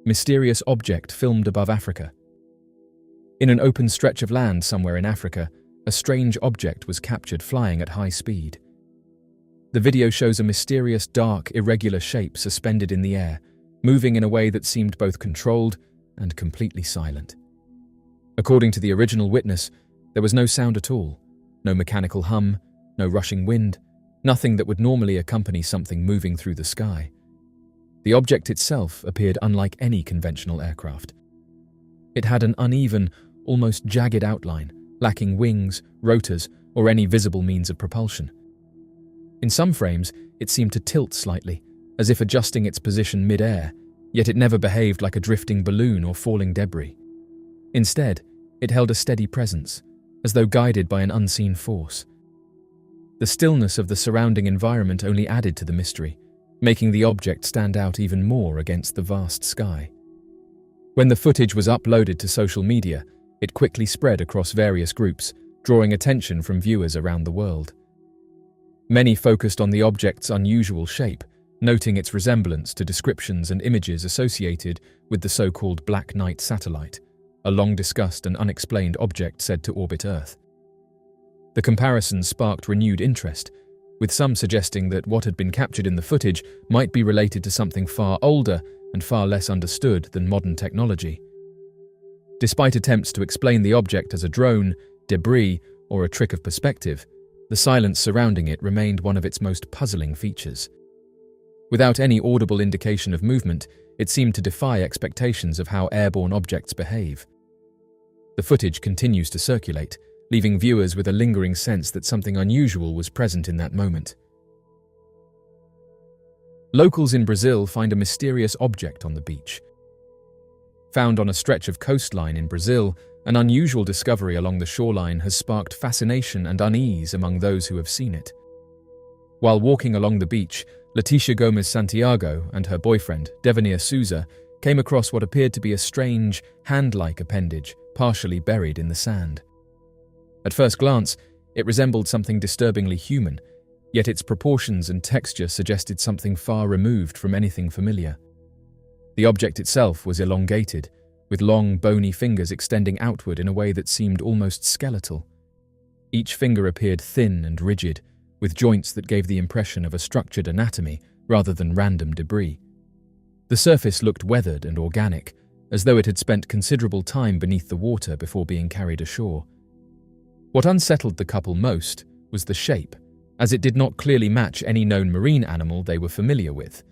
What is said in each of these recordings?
Mysterious object filmed above Africa. In an open stretch of land somewhere in Africa, a strange object was captured flying at high speed. The video shows a mysterious, dark, irregular shape suspended in the air, moving in a way that seemed both controlled and completely silent. According to the original witness, there was no sound at all, no mechanical hum, no rushing wind, nothing that would normally accompany something moving through the sky. The object itself appeared unlike any conventional aircraft. It had an uneven, almost jagged outline, lacking wings, rotors, or any visible means of propulsion. In some frames, it seemed to tilt slightly, as if adjusting its position mid-air, yet it never behaved like a drifting balloon or falling debris. Instead, it held a steady presence, as though guided by an unseen force. The stillness of the surrounding environment only added to the mystery, making the object stand out even more against the vast sky. When the footage was uploaded to social media, it quickly spread across various groups, drawing attention from viewers around the world. Many focused on the object's unusual shape, noting its resemblance to descriptions and images associated with the so-called Black Knight satellite, a long-discussed and unexplained object said to orbit Earth. The comparison sparked renewed interest, with some suggesting that what had been captured in the footage might be related to something far older and far less understood than modern technology. Despite attempts to explain the object as a drone, debris, or a trick of perspective, the silence surrounding it remained one of its most puzzling features. Without any audible indication of movement, it seemed to defy expectations of how airborne objects behave. The footage continues to circulate, leaving viewers with a lingering sense that something unusual was present in that moment. Locals in Brazil find a mysterious object on the beach. Found on a stretch of coastline in Brazil, an unusual discovery along the shoreline has sparked fascination and unease among those who have seen it. While walking along the beach, Leticia Gomes Santiago and her boyfriend, Devanir Souza, came across what appeared to be a strange, hand-like appendage, partially buried in the sand. At first glance, it resembled something disturbingly human, yet its proportions and texture suggested something far removed from anything familiar. The object itself was elongated, with long, bony fingers extending outward in a way that seemed almost skeletal. Each finger appeared thin and rigid, with joints that gave the impression of a structured anatomy rather than random debris. The surface looked weathered and organic, as though it had spent considerable time beneath the water before being carried ashore. What unsettled the couple most was the shape, as it did not clearly match any known marine animal they were familiar with.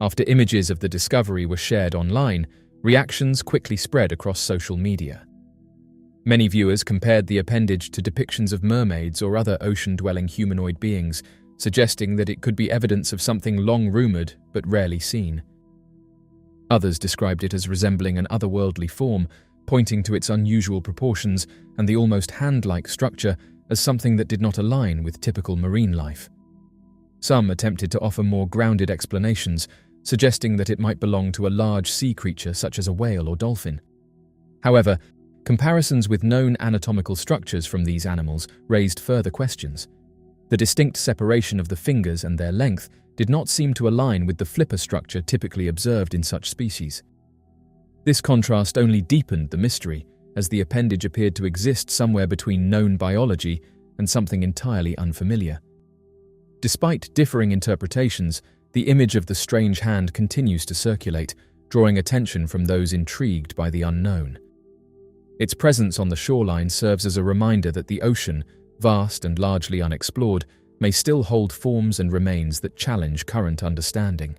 After images of the discovery were shared online, reactions quickly spread across social media. Many viewers compared the appendage to depictions of mermaids or other ocean-dwelling humanoid beings, suggesting that it could be evidence of something long rumored but rarely seen. Others described it as resembling an otherworldly form, pointing to its unusual proportions and the almost hand-like structure as something that did not align with typical marine life. Some attempted to offer more grounded explanations, suggesting that it might belong to a large sea creature such as a whale or dolphin. However, comparisons with known anatomical structures from these animals raised further questions. The distinct separation of the fingers and their length did not seem to align with the flipper structure typically observed in such species. This contrast only deepened the mystery, as the appendage appeared to exist somewhere between known biology and something entirely unfamiliar. Despite differing interpretations, the image of the strange hand continues to circulate, drawing attention from those intrigued by the unknown. Its presence on the shoreline serves as a reminder that the ocean, vast and largely unexplored, may still hold forms and remains that challenge current understanding.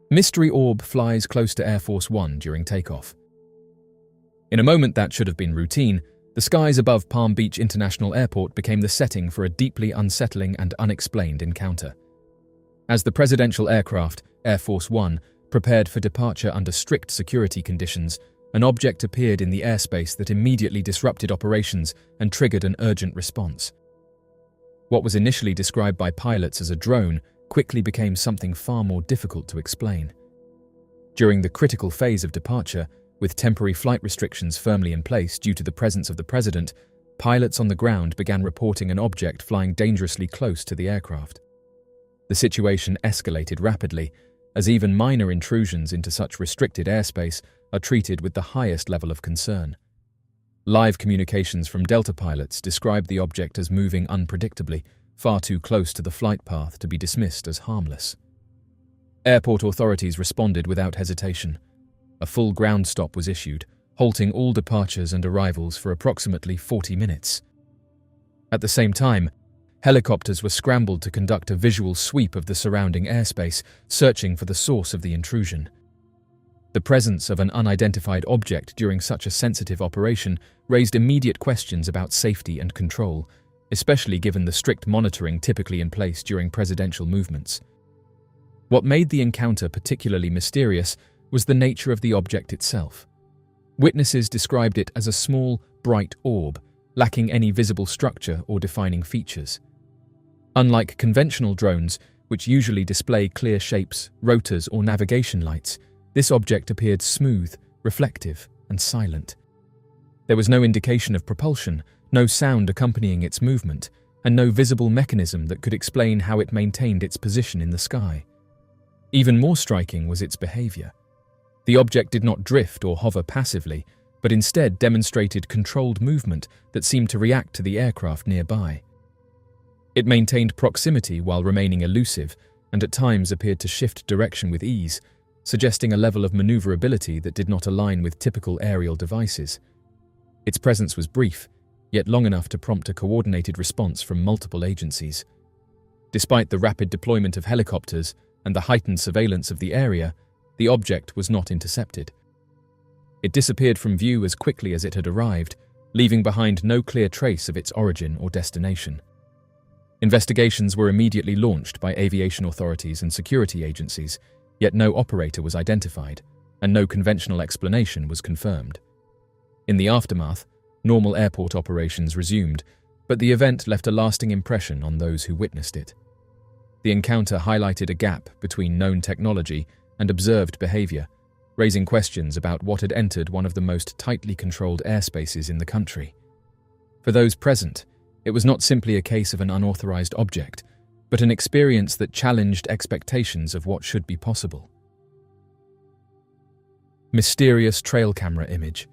Mystery orb flies close to Air Force One during takeoff. In a moment that should have been routine, the skies above Palm Beach International Airport became the setting for a deeply unsettling and unexplained encounter. As the presidential aircraft, Air Force One, prepared for departure under strict security conditions, an object appeared in the airspace that immediately disrupted operations and triggered an urgent response. What was initially described by pilots as a drone quickly became something far more difficult to explain. During the critical phase of departure, with temporary flight restrictions firmly in place due to the presence of the president, pilots on the ground began reporting an object flying dangerously close to the aircraft. The situation escalated rapidly, as even minor intrusions into such restricted airspace are treated with the highest level of concern. Live communications from Delta pilots described the object as moving unpredictably, far too close to the flight path to be dismissed as harmless. Airport authorities responded without hesitation. A full ground stop was issued, halting all departures and arrivals for approximately 40 minutes. At the same time, helicopters were scrambled to conduct a visual sweep of the surrounding airspace, searching for the source of the intrusion. The presence of an unidentified object during such a sensitive operation raised immediate questions about safety and control, especially given the strict monitoring typically in place during presidential movements. What made the encounter particularly mysterious was the nature of the object itself. Witnesses described it as a small, bright orb, lacking any visible structure or defining features. Unlike conventional drones, which usually display clear shapes, rotors, or navigation lights, this object appeared smooth, reflective, and silent. There was no indication of propulsion, no sound accompanying its movement, and no visible mechanism that could explain how it maintained its position in the sky. Even more striking was its behavior. The object did not drift or hover passively, but instead demonstrated controlled movement that seemed to react to the aircraft nearby. It maintained proximity while remaining elusive, and at times appeared to shift direction with ease, suggesting a level of maneuverability that did not align with typical aerial devices. Its presence was brief, yet long enough to prompt a coordinated response from multiple agencies. Despite the rapid deployment of helicopters and the heightened surveillance of the area, the object was not intercepted. It disappeared from view as quickly as it had arrived, leaving behind no clear trace of its origin or destination. Investigations were immediately launched by aviation authorities and security agencies, yet no operator was identified, and no conventional explanation was confirmed. In the aftermath, normal airport operations resumed, but the event left a lasting impression on those who witnessed it. The encounter highlighted a gap between known technology and observed behavior, raising questions about what had entered one of the most tightly controlled airspaces in the country. For those present, it was not simply a case of an unauthorized object, but an experience that challenged expectations of what should be possible. Mysterious trail camera image.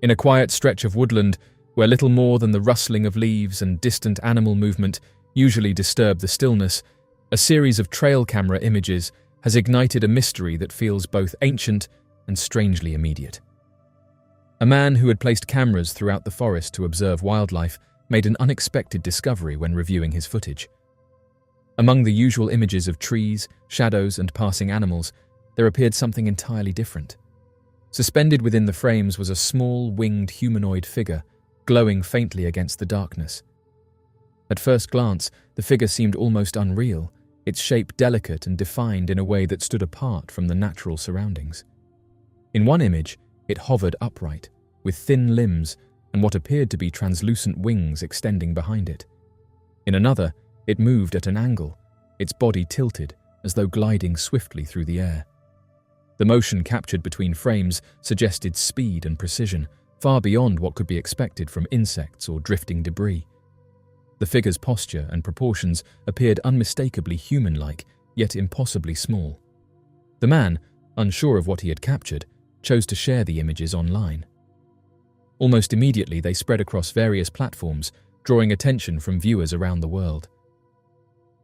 In a quiet stretch of woodland, where little more than the rustling of leaves and distant animal movement usually disturb the stillness, a series of trail camera images has ignited a mystery that feels both ancient and strangely immediate. A man who had placed cameras throughout the forest to observe wildlife made an unexpected discovery when reviewing his footage. Among the usual images of trees, shadows, and passing animals, there appeared something entirely different. Suspended within the frames was a small, winged humanoid figure, glowing faintly against the darkness. At first glance, the figure seemed almost unreal, its shape delicate and defined in a way that stood apart from the natural surroundings. In one image, it hovered upright, with thin limbs and what appeared to be translucent wings extending behind it. In another, it moved at an angle, its body tilted, as though gliding swiftly through the air. The motion captured between frames suggested speed and precision, far beyond what could be expected from insects or drifting debris. The figure's posture and proportions appeared unmistakably human-like, yet impossibly small. The man, unsure of what he had captured, chose to share the images online. Almost immediately, they spread across various platforms, drawing attention from viewers around the world.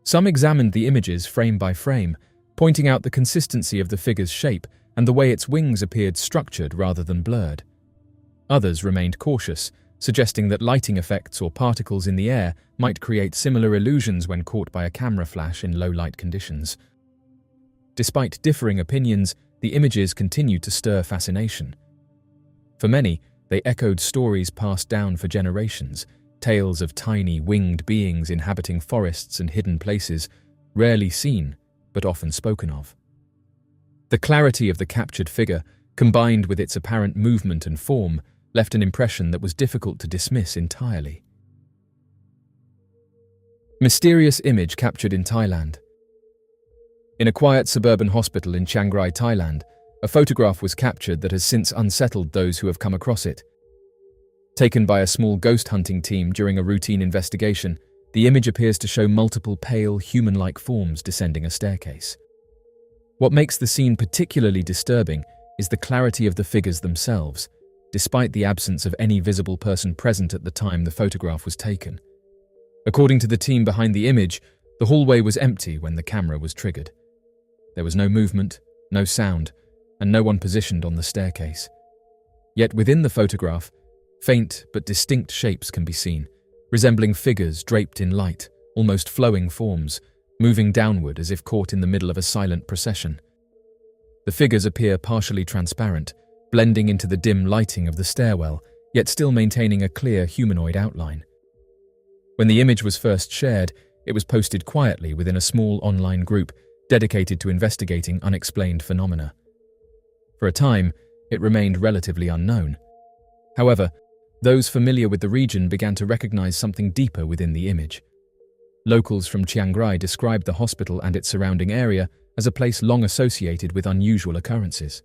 Some examined the images frame by frame, pointing out the consistency of the figure's shape and the way its wings appeared structured rather than blurred. Others remained cautious, suggesting that lighting effects or particles in the air might create similar illusions when caught by a camera flash in low-light conditions. Despite differing opinions, the images continued to stir fascination. For many, they echoed stories passed down for generations, tales of tiny, winged beings inhabiting forests and hidden places, rarely seen, but often spoken of. The clarity of the captured figure, combined with its apparent movement and form, left an impression that was difficult to dismiss entirely. Mysterious image captured in Thailand. In a quiet suburban hospital in Chiang Rai, Thailand, a photograph was captured that has since unsettled those who have come across it. Taken by a small ghost hunting team during a routine investigation, the image appears to show multiple pale, human-like forms descending a staircase. What makes the scene particularly disturbing is the clarity of the figures themselves, despite the absence of any visible person present at the time the photograph was taken. According to the team behind the image, the hallway was empty when the camera was triggered. There was no movement, no sound, and no one positioned on the staircase. Yet within the photograph, faint but distinct shapes can be seen, resembling figures draped in light, almost flowing forms, moving downward as if caught in the middle of a silent procession. The figures appear partially transparent, blending into the dim lighting of the stairwell, yet still maintaining a clear humanoid outline. When the image was first shared, it was posted quietly within a small online group dedicated to investigating unexplained phenomena. For a time, it remained relatively unknown. However, those familiar with the region began to recognize something deeper within the image. Locals from Chiang Rai described the hospital and its surrounding area as a place long associated with unusual occurrences.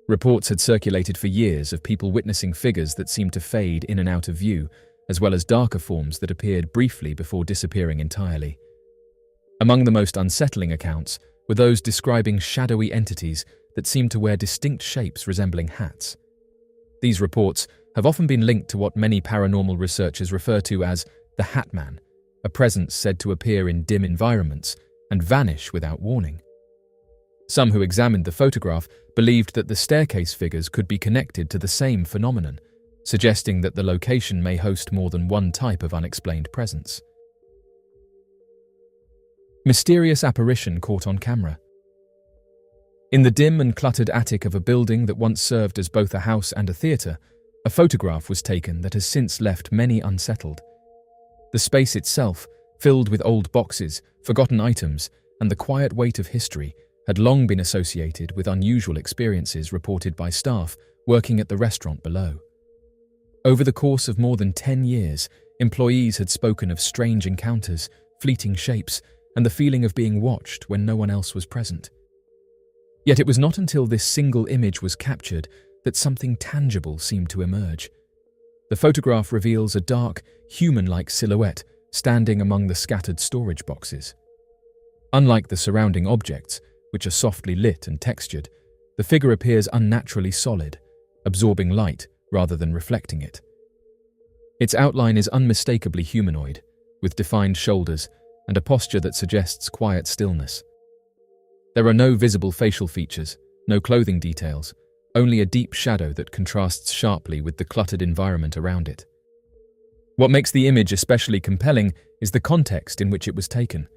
Reports had circulated for years of people witnessing figures that seemed to fade in and out of view, as well as darker forms that appeared briefly before disappearing entirely. Among the most unsettling accounts were those describing shadowy entities that seemed to wear distinct shapes resembling hats. These reports have often been linked to what many paranormal researchers refer to as the Hat Man, a presence said to appear in dim environments and vanish without warning. Some who examined the photograph believed that the staircase figures could be connected to the same phenomenon, suggesting that the location may host more than one type of unexplained presence. Mysterious apparition caught on camera. In the dim and cluttered attic of a building that once served as both a house and a theatre, a photograph was taken that has since left many unsettled. The space itself, filled with old boxes, forgotten items, and the quiet weight of history, had long been associated with unusual experiences reported by staff working at the restaurant below. Over the course of more than 10 years, employees had spoken of strange encounters, fleeting shapes, and the feeling of being watched when no one else was present. Yet it was not until this single image was captured that something tangible seemed to emerge. The photograph reveals a dark, human-like silhouette standing among the scattered storage boxes. Unlike the surrounding objects, which are softly lit and textured, the figure appears unnaturally solid, absorbing light rather than reflecting it. Its outline is unmistakably humanoid, with defined shoulders and a posture that suggests quiet stillness. There are no visible facial features, no clothing details, only a deep shadow that contrasts sharply with the cluttered environment around it. What makes the image especially compelling is the context in which it was taken.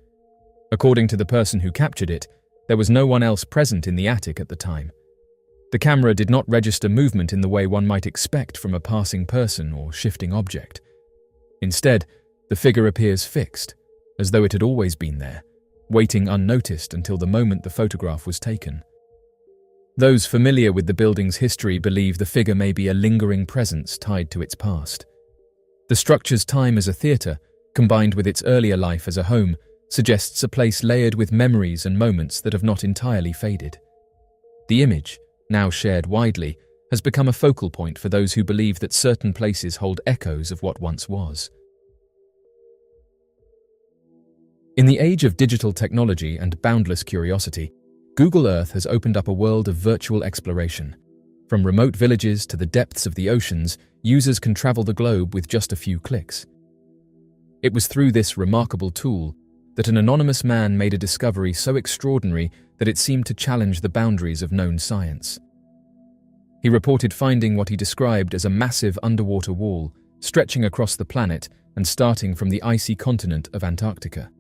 According to the person who captured it, there was no one else present in the attic at the time. The camera did not register movement in the way one might expect from a passing person or shifting object. Instead, the figure appears fixed, as though it had always been there, waiting unnoticed until the moment the photograph was taken. Those familiar with the building's history believe the figure may be a lingering presence tied to its past. The structure's time as a theatre, combined with its earlier life as a home, suggests a place layered with memories and moments that have not entirely faded. The image, now shared widely, has become a focal point for those who believe that certain places hold echoes of what once was. In the age of digital technology and boundless curiosity, Google Earth has opened up a world of virtual exploration. From remote villages to the depths of the oceans, users can travel the globe with just a few clicks. It was through this remarkable tool that an anonymous man made a discovery so extraordinary that it seemed to challenge the boundaries of known science. He reported finding what he described as a massive underwater wall, stretching across the planet and starting from the icy continent of Antarctica.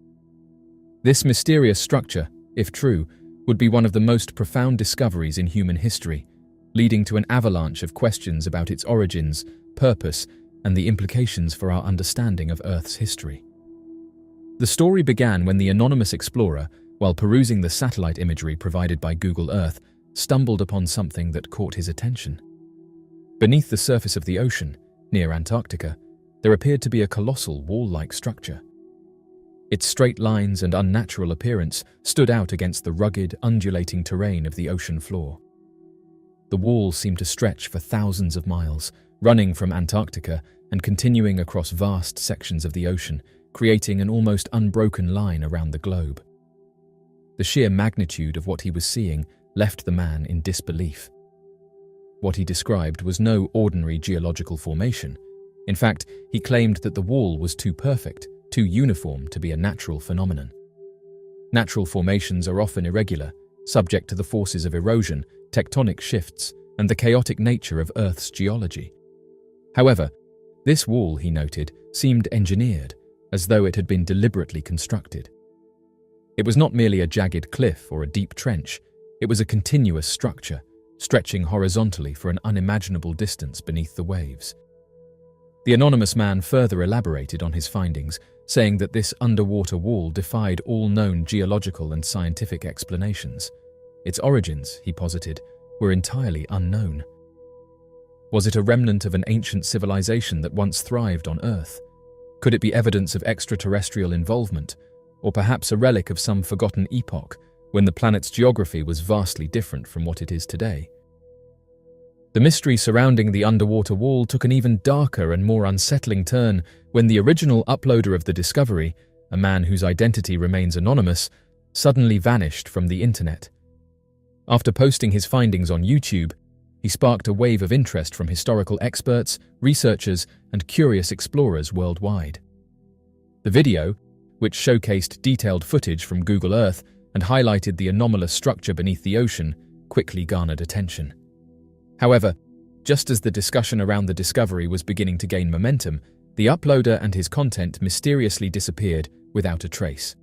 This mysterious structure, if true, would be one of the most profound discoveries in human history, leading to an avalanche of questions about its origins, purpose, and the implications for our understanding of Earth's history. The story began when the anonymous explorer, while perusing the satellite imagery provided by Google Earth, stumbled upon something that caught his attention. Beneath the surface of the ocean, near Antarctica, there appeared to be a colossal wall-like structure. Its straight lines and unnatural appearance stood out against the rugged, undulating terrain of the ocean floor. The wall seemed to stretch for thousands of miles, running from Antarctica and continuing across vast sections of the ocean, creating an almost unbroken line around the globe. The sheer magnitude of what he was seeing left the man in disbelief. What he described was no ordinary geological formation. In fact, he claimed that the wall was too perfect, too uniform to be a natural phenomenon. Natural formations are often irregular, subject to the forces of erosion, tectonic shifts, and the chaotic nature of Earth's geology. However, this wall, he noted, seemed engineered, as though it had been deliberately constructed. It was not merely a jagged cliff or a deep trench, it was a continuous structure, stretching horizontally for an unimaginable distance beneath the waves. The anonymous man further elaborated on his findings, saying that this underwater wall defied all known geological and scientific explanations. Its origins, he posited, were entirely unknown. Was it a remnant of an ancient civilization that once thrived on Earth? Could it be evidence of extraterrestrial involvement, or perhaps a relic of some forgotten epoch when the planet's geography was vastly different from what it is today? The mystery surrounding the underwater wall took an even darker and more unsettling turn when the original uploader of the discovery, a man whose identity remains anonymous, suddenly vanished from the internet. After posting his findings on YouTube, he sparked a wave of interest from historical experts, researchers, and curious explorers worldwide. The video, which showcased detailed footage from Google Earth and highlighted the anomalous structure beneath the ocean, quickly garnered attention. However, just as the discussion around the discovery was beginning to gain momentum, the uploader and his content mysteriously disappeared without a trace.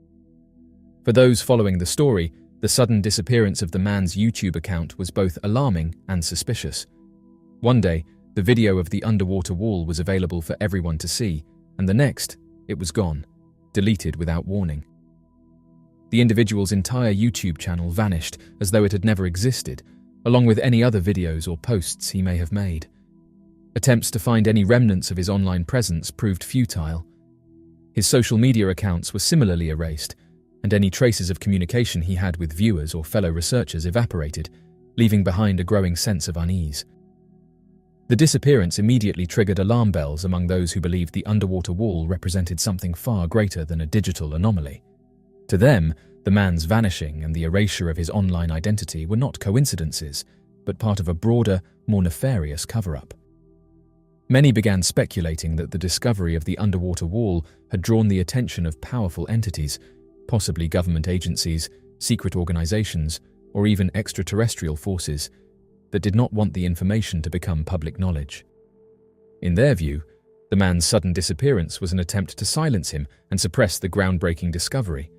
For those following the story, the sudden disappearance of the man's YouTube account was both alarming and suspicious. One day, the video of the underwater wall was available for everyone to see, and the next, it was gone, deleted without warning. The individual's entire YouTube channel vanished as though it had never existed, along with any other videos or posts he may have made. Attempts to find any remnants of his online presence proved futile. His social media accounts were similarly erased, and any traces of communication he had with viewers or fellow researchers evaporated, leaving behind a growing sense of unease. The disappearance immediately triggered alarm bells among those who believed the underwater wall represented something far greater than a digital anomaly. To them, the man's vanishing and the erasure of his online identity were not coincidences, but part of a broader, more nefarious cover-up. Many began speculating that the discovery of the underwater wall had drawn the attention of powerful entities, possibly government agencies, secret organizations, or even extraterrestrial forces, that did not want the information to become public knowledge. In their view, the man's sudden disappearance was an attempt to silence him and suppress the groundbreaking discovery.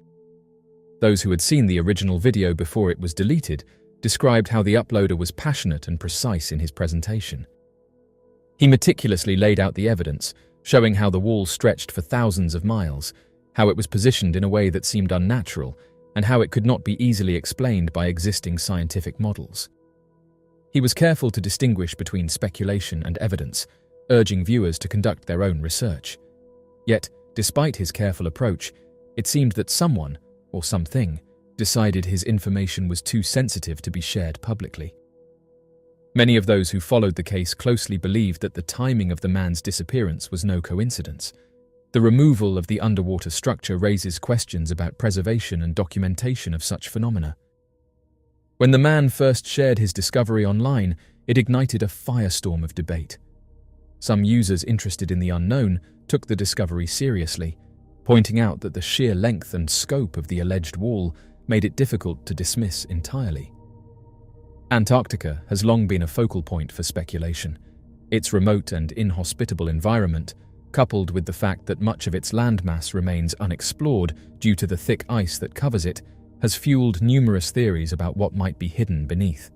Those who had seen the original video before it was deleted described how the uploader was passionate and precise in his presentation. He meticulously laid out the evidence, showing how the wall stretched for thousands of miles, how it was positioned in a way that seemed unnatural, and how it could not be easily explained by existing scientific models. He was careful to distinguish between speculation and evidence, urging viewers to conduct their own research. Yet, despite his careful approach, it seemed that someone, or something, decided his information was too sensitive to be shared publicly. Many of those who followed the case closely believed that the timing of the man's disappearance was no coincidence. The removal of the underwater structure raises questions about preservation and documentation of such phenomena. When the man first shared his discovery online, it ignited a firestorm of debate. Some users interested in the unknown took the discovery seriously, pointing out that the sheer length and scope of the alleged wall made it difficult to dismiss entirely. Antarctica has long been a focal point for speculation. Its remote and inhospitable environment, coupled with the fact that much of its landmass remains unexplored due to the thick ice that covers it, has fueled numerous theories about what might be hidden beneath.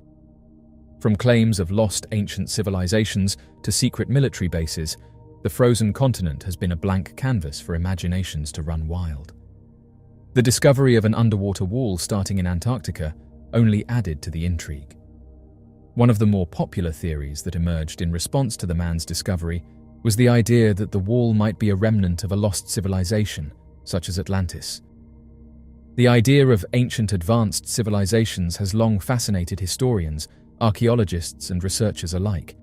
From claims of lost ancient civilizations to secret military bases, the frozen continent has been a blank canvas for imaginations to run wild. The discovery of an underwater wall starting in Antarctica only added to the intrigue. One of the more popular theories that emerged in response to the man's discovery was the idea that the wall might be a remnant of a lost civilization, such as Atlantis. The idea of ancient advanced civilizations has long fascinated historians, archaeologists, and researchers alike.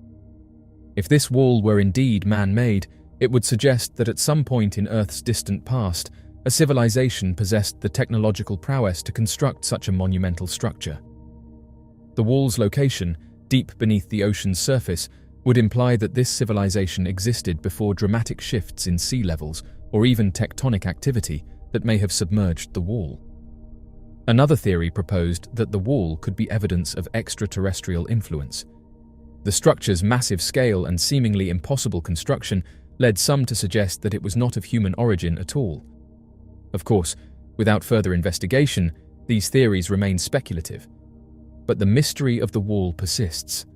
If this wall were indeed man-made, it would suggest that at some point in Earth's distant past, a civilization possessed the technological prowess to construct such a monumental structure. The wall's location, deep beneath the ocean's surface, would imply that this civilization existed before dramatic shifts in sea levels or even tectonic activity that may have submerged the wall. Another theory proposed that the wall could be evidence of extraterrestrial influence. The structure's massive scale and seemingly impossible construction led some to suggest that it was not of human origin at all. Of course, without further investigation, these theories remain speculative. But the mystery of the wall persists.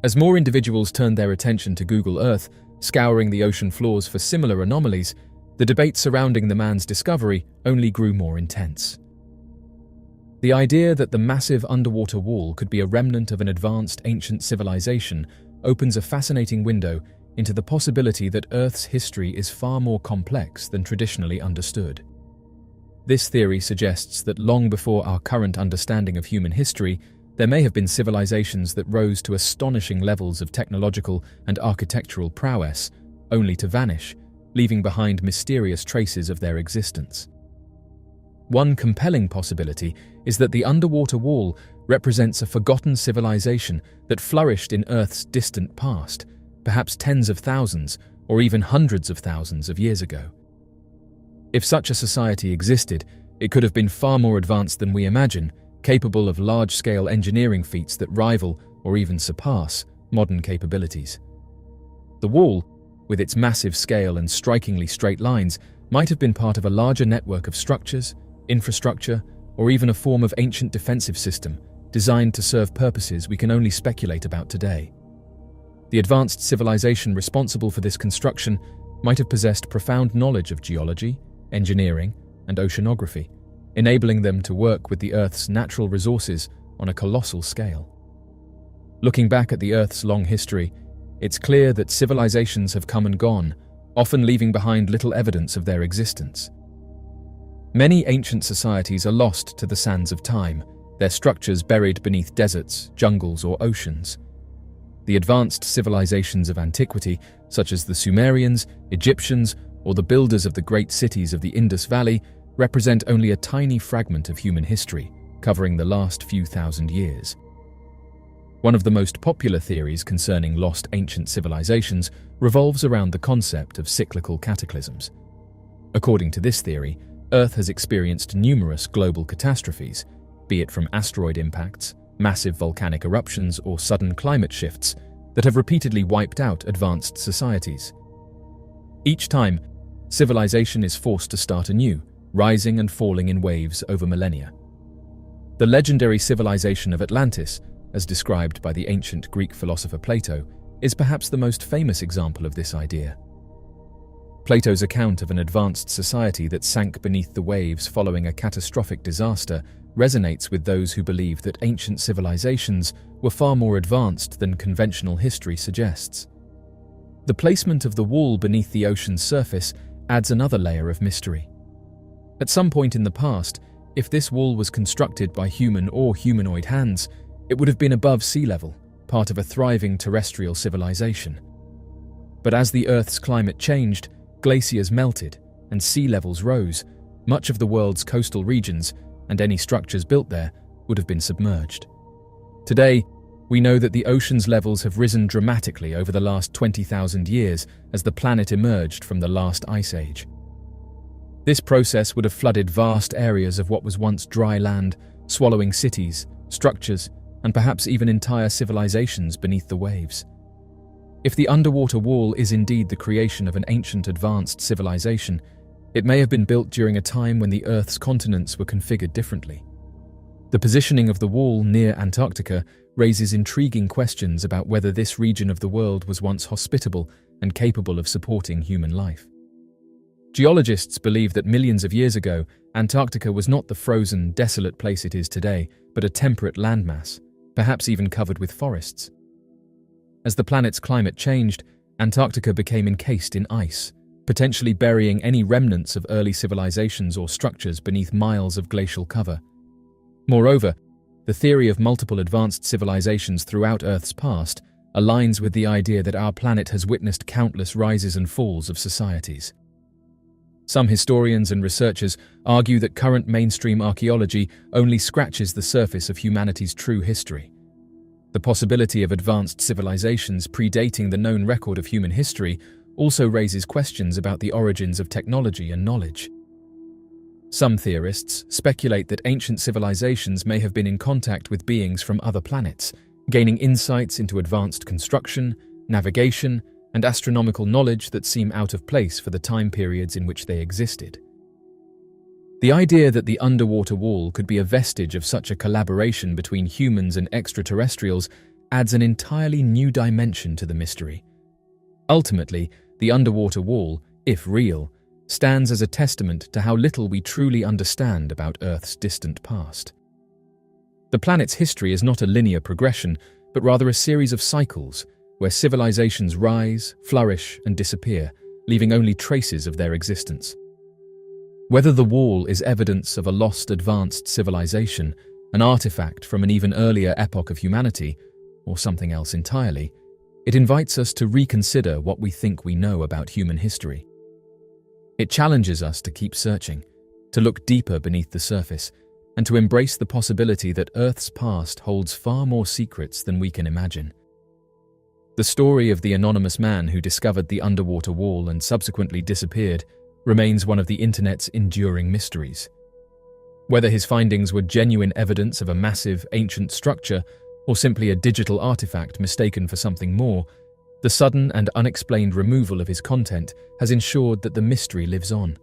As more individuals turned their attention to Google Earth, scouring the ocean floors for similar anomalies, the debate surrounding the man's discovery only grew more intense. The idea that the massive underwater wall could be a remnant of an advanced ancient civilization opens a fascinating window into the possibility that Earth's history is far more complex than traditionally understood. This theory suggests that long before our current understanding of human history, there may have been civilizations that rose to astonishing levels of technological and architectural prowess, only to vanish, leaving behind mysterious traces of their existence. One compelling possibility is that the underwater wall represents a forgotten civilization that flourished in Earth's distant past, perhaps tens of thousands or even hundreds of thousands of years ago. If such a society existed, it could have been far more advanced than we imagine, capable of large-scale engineering feats that rival or even surpass modern capabilities. The wall, with its massive scale and strikingly straight lines, might have been part of a larger network of structures, infrastructure, or even a form of ancient defensive system designed to serve purposes we can only speculate about today. The advanced civilization responsible for this construction might have possessed profound knowledge of geology, engineering, and oceanography, enabling them to work with the Earth's natural resources on a colossal scale. Looking back at the Earth's long history, it's clear that civilizations have come and gone, often leaving behind little evidence of their existence. Many ancient societies are lost to the sands of time, their structures buried beneath deserts, jungles, or oceans. The advanced civilizations of antiquity, such as the Sumerians, Egyptians, or the builders of the great cities of the Indus Valley, represent only a tiny fragment of human history, covering the last few thousand years. One of the most popular theories concerning lost ancient civilizations revolves around the concept of cyclical cataclysms. According to this theory, Earth has experienced numerous global catastrophes, be it from asteroid impacts, massive volcanic eruptions, or sudden climate shifts, that have repeatedly wiped out advanced societies. Each time, civilization is forced to start anew, rising and falling in waves over millennia. The legendary civilization of Atlantis, as described by the ancient Greek philosopher Plato, is perhaps the most famous example of this idea. Plato's account of an advanced society that sank beneath the waves following a catastrophic disaster resonates with those who believe that ancient civilizations were far more advanced than conventional history suggests. The placement of the wall beneath the ocean's surface adds another layer of mystery. At some point in the past, if this wall was constructed by human or humanoid hands, it would have been above sea level, part of a thriving terrestrial civilization. But as the Earth's climate changed, glaciers melted and sea levels rose, much of the world's coastal regions and any structures built there would have been submerged. Today, we know that the ocean's levels have risen dramatically over the last 20,000 years as the planet emerged from the last ice age. This process would have flooded vast areas of what was once dry land, swallowing cities, structures, and perhaps even entire civilizations beneath the waves. If the underwater wall is indeed the creation of an ancient advanced civilization, it may have been built during a time when the Earth's continents were configured differently. The positioning of the wall near Antarctica raises intriguing questions about whether this region of the world was once hospitable and capable of supporting human life. Geologists believe that millions of years ago, Antarctica was not the frozen, desolate place it is today, but a temperate landmass, perhaps even covered with forests. As the planet's climate changed, Antarctica became encased in ice, potentially burying any remnants of early civilizations or structures beneath miles of glacial cover. Moreover, the theory of multiple advanced civilizations throughout Earth's past aligns with the idea that our planet has witnessed countless rises and falls of societies. Some historians and researchers argue that current mainstream archaeology only scratches the surface of humanity's true history. The possibility of advanced civilizations predating the known record of human history also raises questions about the origins of technology and knowledge. Some theorists speculate that ancient civilizations may have been in contact with beings from other planets, gaining insights into advanced construction, navigation, and astronomical knowledge that seem out of place for the time periods in which they existed. The idea that the underwater wall could be a vestige of such a collaboration between humans and extraterrestrials adds an entirely new dimension to the mystery. Ultimately, the underwater wall, if real, stands as a testament to how little we truly understand about Earth's distant past. The planet's history is not a linear progression, but rather a series of cycles, where civilizations rise, flourish, and disappear, leaving only traces of their existence. Whether the wall is evidence of a lost advanced civilization, an artifact from an even earlier epoch of humanity, or something else entirely, it invites us to reconsider what we think we know about human history. It challenges us to keep searching, to look deeper beneath the surface, and to embrace the possibility that Earth's past holds far more secrets than we can imagine. The story of the anonymous man who discovered the underwater wall and subsequently disappeared remains one of the internet's enduring mysteries. Whether his findings were genuine evidence of a massive, ancient structure or simply a digital artifact mistaken for something more, the sudden and unexplained removal of his content has ensured that the mystery lives on.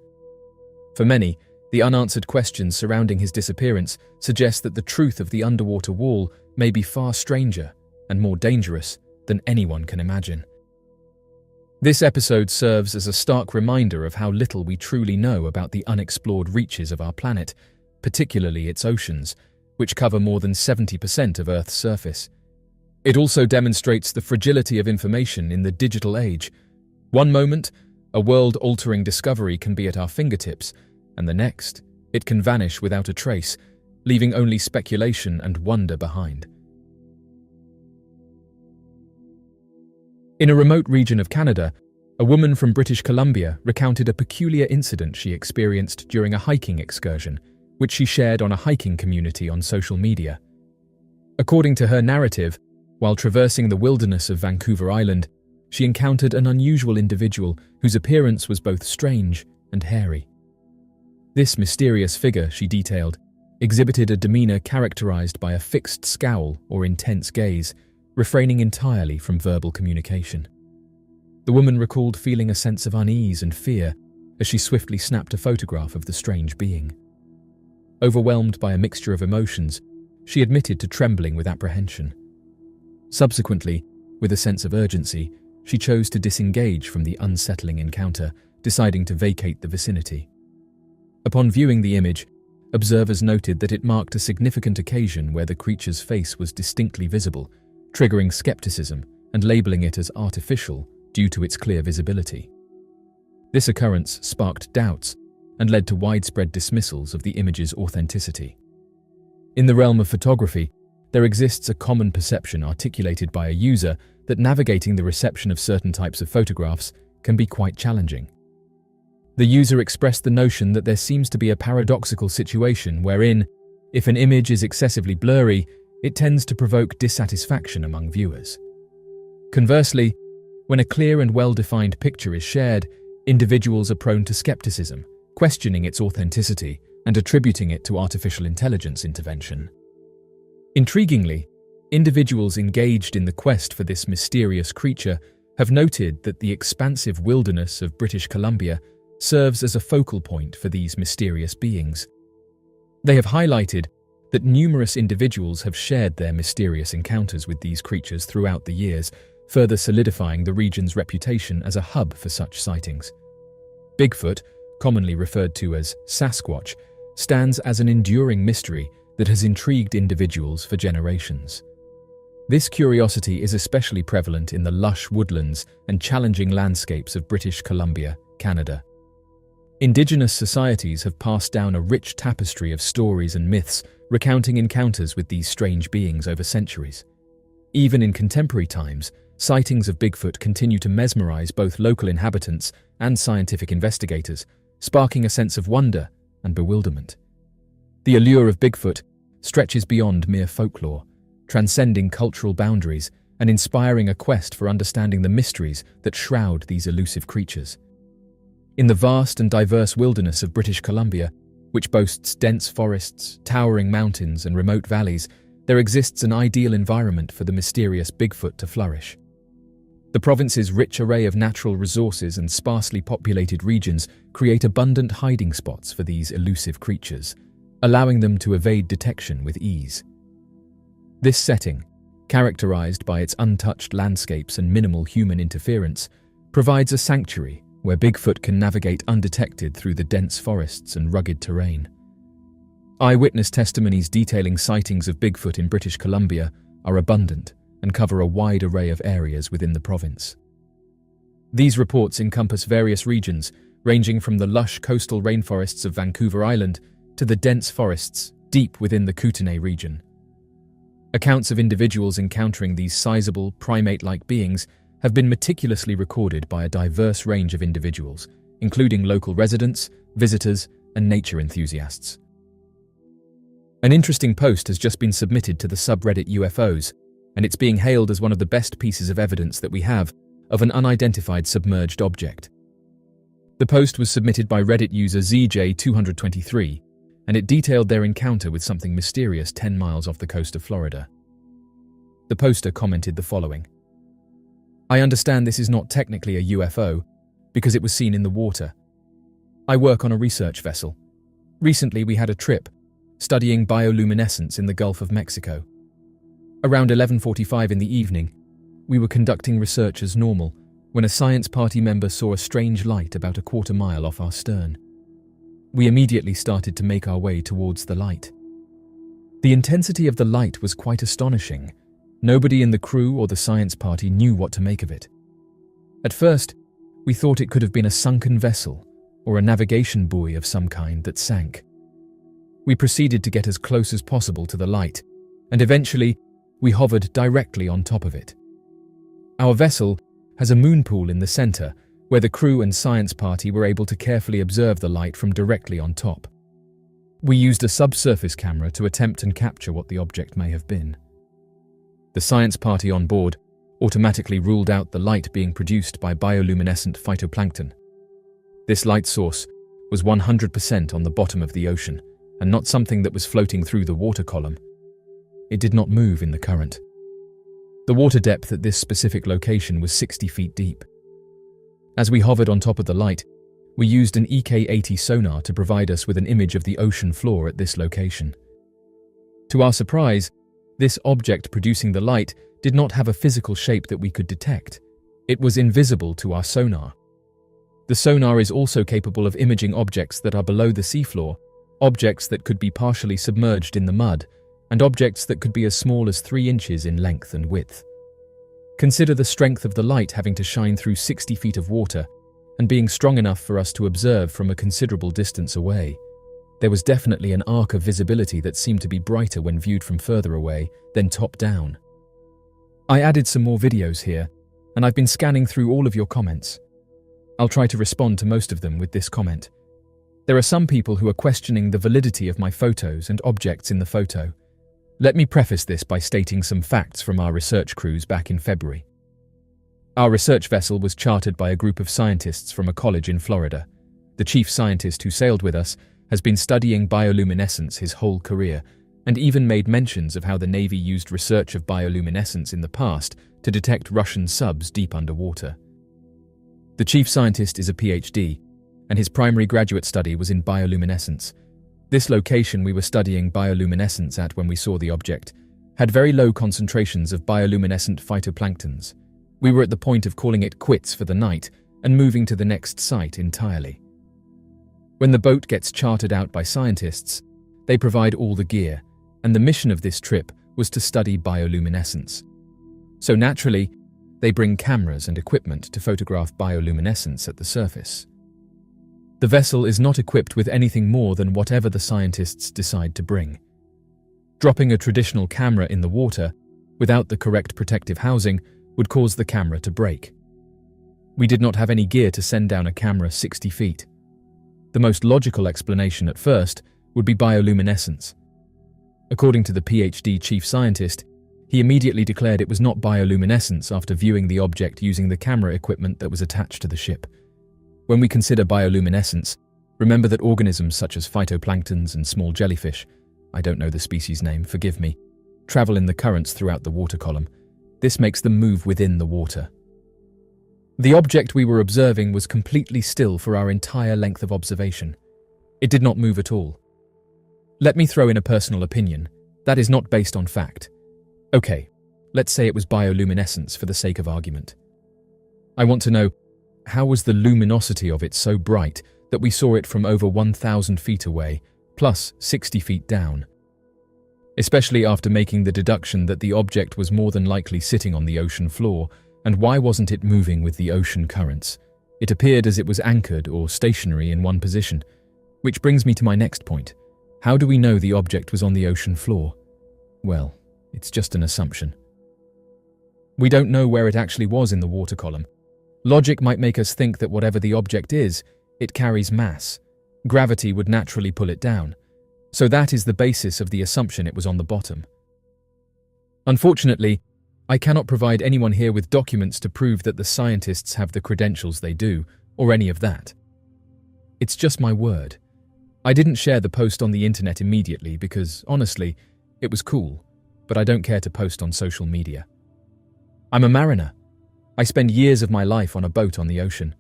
For many, the unanswered questions surrounding his disappearance suggest that the truth of the underwater wall may be far stranger and more dangerous than anyone can imagine. This episode serves as a stark reminder of how little we truly know about the unexplored reaches of our planet, particularly its oceans, which cover more than 70% of Earth's surface. It also demonstrates the fragility of information in the digital age. One moment, a world-altering discovery can be at our fingertips, and the next, it can vanish without a trace, leaving only speculation and wonder behind. In a remote region of Canada, a woman from British Columbia recounted a peculiar incident she experienced during a hiking excursion, which she shared on a hiking community on social media. According to her narrative, while traversing the wilderness of Vancouver Island, she encountered an unusual individual whose appearance was both strange and hairy. This mysterious figure, she detailed, exhibited a demeanor characterized by a fixed scowl or intense gaze, refraining entirely from verbal communication. The woman recalled feeling a sense of unease and fear as she swiftly snapped a photograph of the strange being. Overwhelmed by a mixture of emotions, she admitted to trembling with apprehension. Subsequently, with a sense of urgency, she chose to disengage from the unsettling encounter, deciding to vacate the vicinity. Upon viewing the image, observers noted that it marked a significant occasion where the creature's face was distinctly visible, triggering skepticism and labeling it as artificial due to its clear visibility. This occurrence sparked doubts and led to widespread dismissals of the image's authenticity. In the realm of photography, there exists a common perception articulated by a user that navigating the reception of certain types of photographs can be quite challenging. The user expressed the notion that there seems to be a paradoxical situation wherein, if an image is excessively blurry, it tends to provoke dissatisfaction among viewers. Conversely, when a clear and well-defined picture is shared, individuals are prone to skepticism, questioning its authenticity and attributing it to artificial intelligence intervention. Intriguingly, individuals engaged in the quest for this mysterious creature have noted that the expansive wilderness of British Columbia serves as a focal point for these mysterious beings. They have highlighted that numerous individuals have shared their mysterious encounters with these creatures throughout the years, further solidifying the region's reputation as a hub for such sightings. Bigfoot, commonly referred to as Sasquatch, stands as an enduring mystery that has intrigued individuals for generations. This curiosity is especially prevalent in the lush woodlands and challenging landscapes of British Columbia, Canada. Indigenous societies have passed down a rich tapestry of stories and myths recounting encounters with these strange beings over centuries. Even in contemporary times, sightings of Bigfoot continue to mesmerize both local inhabitants and scientific investigators, sparking a sense of wonder and bewilderment. The allure of Bigfoot stretches beyond mere folklore, transcending cultural boundaries and inspiring a quest for understanding the mysteries that shroud these elusive creatures. In the vast and diverse wilderness of British Columbia, which boasts dense forests, towering mountains, and remote valleys, there exists an ideal environment for the mysterious Bigfoot to flourish. The province's rich array of natural resources and sparsely populated regions create abundant hiding spots for these elusive creatures, allowing them to evade detection with ease. This setting, characterized by its untouched landscapes and minimal human interference, provides a sanctuary where Bigfoot can navigate undetected through the dense forests and rugged terrain. Eyewitness testimonies detailing sightings of Bigfoot in British Columbia are abundant and cover a wide array of areas within the province. These reports encompass various regions, ranging from the lush coastal rainforests of Vancouver Island to the dense forests deep within the Kootenay region. Accounts of individuals encountering these sizable, primate-like beings have been meticulously recorded by a diverse range of individuals, including local residents, visitors, and nature enthusiasts. An interesting post has just been submitted to the subreddit UFOs, and it's being hailed as one of the best pieces of evidence that we have of an unidentified submerged object. The post was submitted by Reddit user ZJ223, and it detailed their encounter with something mysterious 10 miles off the coast of Florida. The poster commented the following: "I understand this is not technically a UFO because it was seen in the water. I work on a research vessel. Recently we had a trip studying bioluminescence in the Gulf of Mexico. Around 11:45 in the evening, we were conducting research as normal when a science party member saw a strange light about a quarter mile off our stern. We immediately started to make our way towards the light. The intensity of the light was quite astonishing. Nobody in the crew or the science party knew what to make of it. At first, we thought it could have been a sunken vessel or a navigation buoy of some kind that sank. We proceeded to get as close as possible to the light, and eventually, we hovered directly on top of it. Our vessel has a moon pool in the center, where the crew and science party were able to carefully observe the light from directly on top. We used a subsurface camera to attempt and capture what the object may have been. The science party on board automatically ruled out the light being produced by bioluminescent phytoplankton. This light source was 100% on the bottom of the ocean, and not something that was floating through the water column. It did not move in the current. The water depth at this specific location was 60 feet deep. As we hovered on top of the light, we used an EK-80 sonar to provide us with an image of the ocean floor at this location. To our surprise, this object producing the light did not have a physical shape that we could detect. It was invisible to our sonar. The sonar is also capable of imaging objects that are below the seafloor, objects that could be partially submerged in the mud, and objects that could be as small as 3 inches in length and width. Consider the strength of the light having to shine through 60 feet of water and being strong enough for us to observe from a considerable distance away. There was definitely an arc of visibility that seemed to be brighter when viewed from further away than top down. I added some more videos here, and I've been scanning through all of your comments. I'll try to respond to most of them with this comment. There are some people who are questioning the validity of my photos and objects in the photo. Let me preface this by stating some facts from our research cruise back in February. Our research vessel was chartered by a group of scientists from a college in Florida. The chief scientist who sailed with us has been studying bioluminescence his whole career, and even made mentions of how the Navy used research of bioluminescence in the past to detect Russian subs deep underwater. The chief scientist is a PhD, and his primary graduate study was in bioluminescence. This location we were studying bioluminescence at when we saw the object had very low concentrations of bioluminescent phytoplanktons. We were at the point of calling it quits for the night and moving to the next site entirely. When the boat gets chartered out by scientists, they provide all the gear, and the mission of this trip was to study bioluminescence. So naturally, they bring cameras and equipment to photograph bioluminescence at the surface. The vessel is not equipped with anything more than whatever the scientists decide to bring. Dropping a traditional camera in the water without the correct protective housing would cause the camera to break. We did not have any gear to send down a camera 60 feet. The most logical explanation at first would be bioluminescence. According to the PhD chief scientist, he immediately declared it was not bioluminescence after viewing the object using the camera equipment that was attached to the ship. When we consider bioluminescence, remember that organisms such as phytoplanktons and small jellyfish, I don't know the species name, forgive me, travel in the currents throughout the water column. This makes them move within the water. The object we were observing was completely still for our entire length of observation. It did not move at all. Let me throw in a personal opinion. That is not based on fact. Okay, let's say it was bioluminescence for the sake of argument. I want to know, how was the luminosity of it so bright that we saw it from over 1,000 feet away, plus 60 feet down? Especially after making the deduction that the object was more than likely sitting on the ocean floor, and why wasn't it moving with the ocean currents? It appeared as it was anchored or stationary in one position. Which brings me to my next point. How do we know the object was on the ocean floor? Well, it's just an assumption. We don't know where it actually was in the water column. Logic might make us think that whatever the object is, it carries mass. Gravity would naturally pull it down. So that is the basis of the assumption it was on the bottom. Unfortunately, I cannot provide anyone here with documents to prove that the scientists have the credentials they do, or any of that. It's just my word. I didn't share the post on the internet immediately because, honestly, it was cool, but I don't care to post on social media. I'm a mariner. I spend years of my life on a boat on the ocean.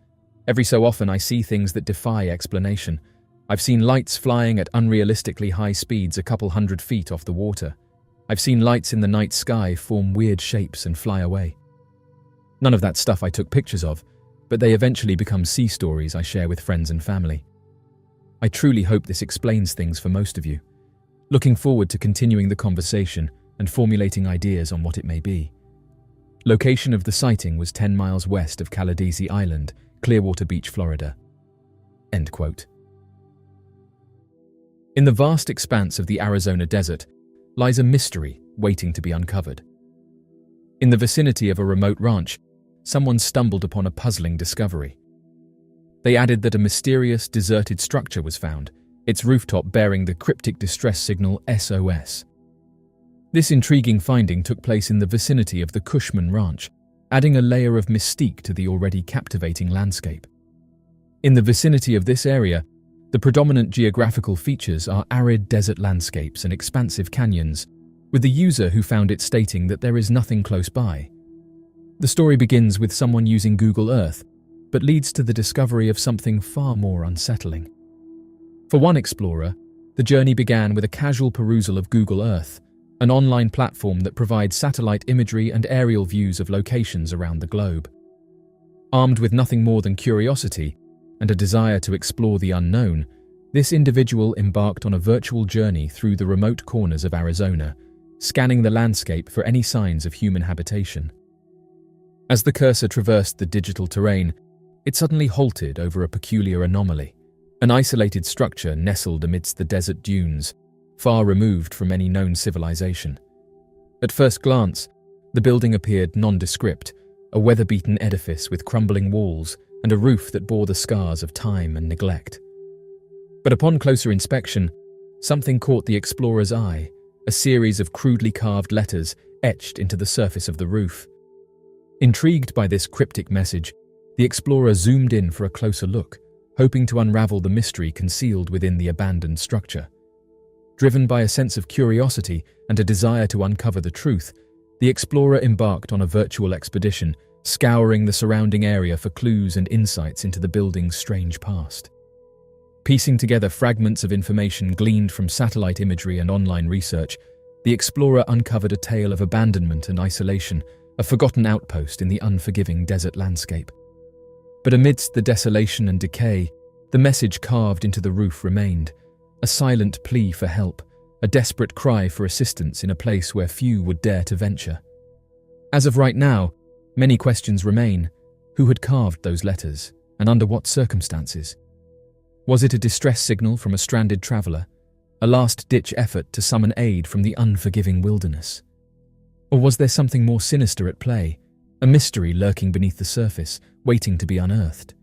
Every so often I see things that defy explanation. I've seen lights flying at unrealistically high speeds a couple hundred feet off the water. I've seen lights in the night sky form weird shapes and fly away. None of that stuff I took pictures of, but they eventually become sea stories I share with friends and family. I truly hope this explains things for most of you. Looking forward to continuing the conversation and formulating ideas on what it may be. Location of the sighting was 10 miles west of Caladesi Island, Clearwater Beach, Florida. End quote. In the vast expanse of the Arizona desert lies a mystery waiting to be uncovered. In the vicinity of a remote ranch, someone stumbled upon a puzzling discovery. They added that a mysterious, deserted structure was found, its rooftop bearing the cryptic distress signal SOS. This intriguing finding took place in the vicinity of the Cushman Ranch, adding a layer of mystique to the already captivating landscape. In the vicinity of this area, the predominant geographical features are arid desert landscapes and expansive canyons, with the user who found it stating that there is nothing close by. The story begins with someone using Google Earth, but leads to the discovery of something far more unsettling. For one explorer, the journey began with a casual perusal of Google Earth, an online platform that provides satellite imagery and aerial views of locations around the globe. Armed with nothing more than curiosity and a desire to explore the unknown, this individual embarked on a virtual journey through the remote corners of Arizona, scanning the landscape for any signs of human habitation. As the cursor traversed the digital terrain, it suddenly halted over a peculiar anomaly, an isolated structure nestled amidst the desert dunes, far removed from any known civilization. At first glance, the building appeared nondescript, a weather-beaten edifice with crumbling walls and a roof that bore the scars of time and neglect. But upon closer inspection, something caught the explorer's eye, a series of crudely carved letters etched into the surface of the roof. Intrigued by this cryptic message, the explorer zoomed in for a closer look, hoping to unravel the mystery concealed within the abandoned structure. Driven by a sense of curiosity and a desire to uncover the truth, the explorer embarked on a virtual expedition, scouring the surrounding area for clues and insights into the building's strange past. Piecing together fragments of information gleaned from satellite imagery and online research, the explorer uncovered a tale of abandonment and isolation, a forgotten outpost in the unforgiving desert landscape. But amidst the desolation and decay, the message carved into the roof remained, a silent plea for help, a desperate cry for assistance in a place where few would dare to venture. As of right now, many questions remain. Who had carved those letters, and under what circumstances? Was it a distress signal from a stranded traveler, a last-ditch effort to summon aid from the unforgiving wilderness? Or was there something more sinister at play, a mystery lurking beneath the surface, waiting to be unearthed?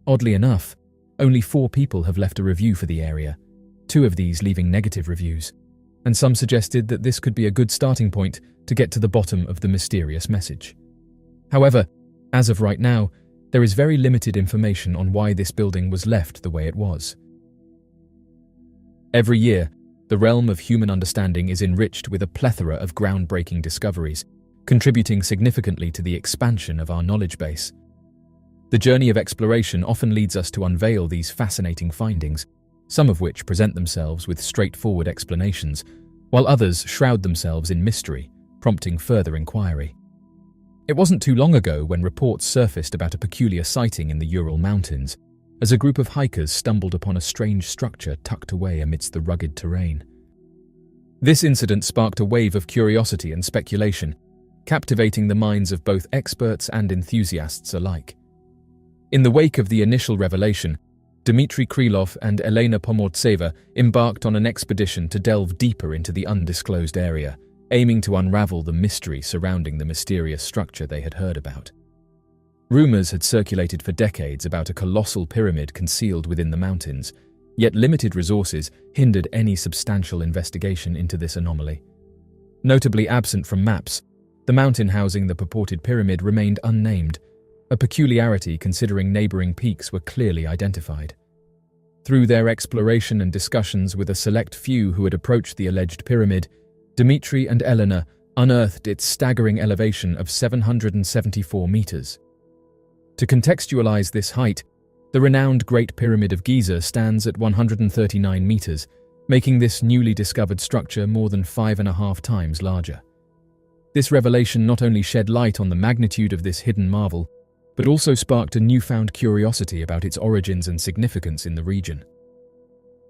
Oddly enough, Only 4 people have left a review for the area, 2 of these leaving negative reviews, and some suggested that this could be a good starting point to get to the bottom of the mysterious message. However, as of right now, there is very limited information on why this building was left the way it was. Every year, the realm of human understanding is enriched with a plethora of groundbreaking discoveries, contributing significantly to the expansion of our knowledge base. The journey of exploration often leads us to unveil these fascinating findings, some of which present themselves with straightforward explanations, while others shroud themselves in mystery, prompting further inquiry. It wasn't too long ago when reports surfaced about a peculiar sighting in the Ural Mountains, as a group of hikers stumbled upon a strange structure tucked away amidst the rugged terrain. This incident sparked a wave of curiosity and speculation, captivating the minds of both experts and enthusiasts alike. In the wake of the initial revelation, Dmitry Krylov and Elena Pomortseva embarked on an expedition to delve deeper into the undisclosed area, aiming to unravel the mystery surrounding the mysterious structure they had heard about. Rumors had circulated for decades about a colossal pyramid concealed within the mountains, yet limited resources hindered any substantial investigation into this anomaly. Notably absent from maps, the mountain housing the purported pyramid remained unnamed, a peculiarity considering neighboring peaks were clearly identified. Through their exploration and discussions with a select few who had approached the alleged pyramid, Dmitry and Elena unearthed its staggering elevation of 774 meters. To contextualize this height, the renowned Great Pyramid of Giza stands at 139 meters, making this newly discovered structure more than 5.5 times larger. This revelation not only shed light on the magnitude of this hidden marvel, but also sparked a newfound curiosity about its origins and significance in the region.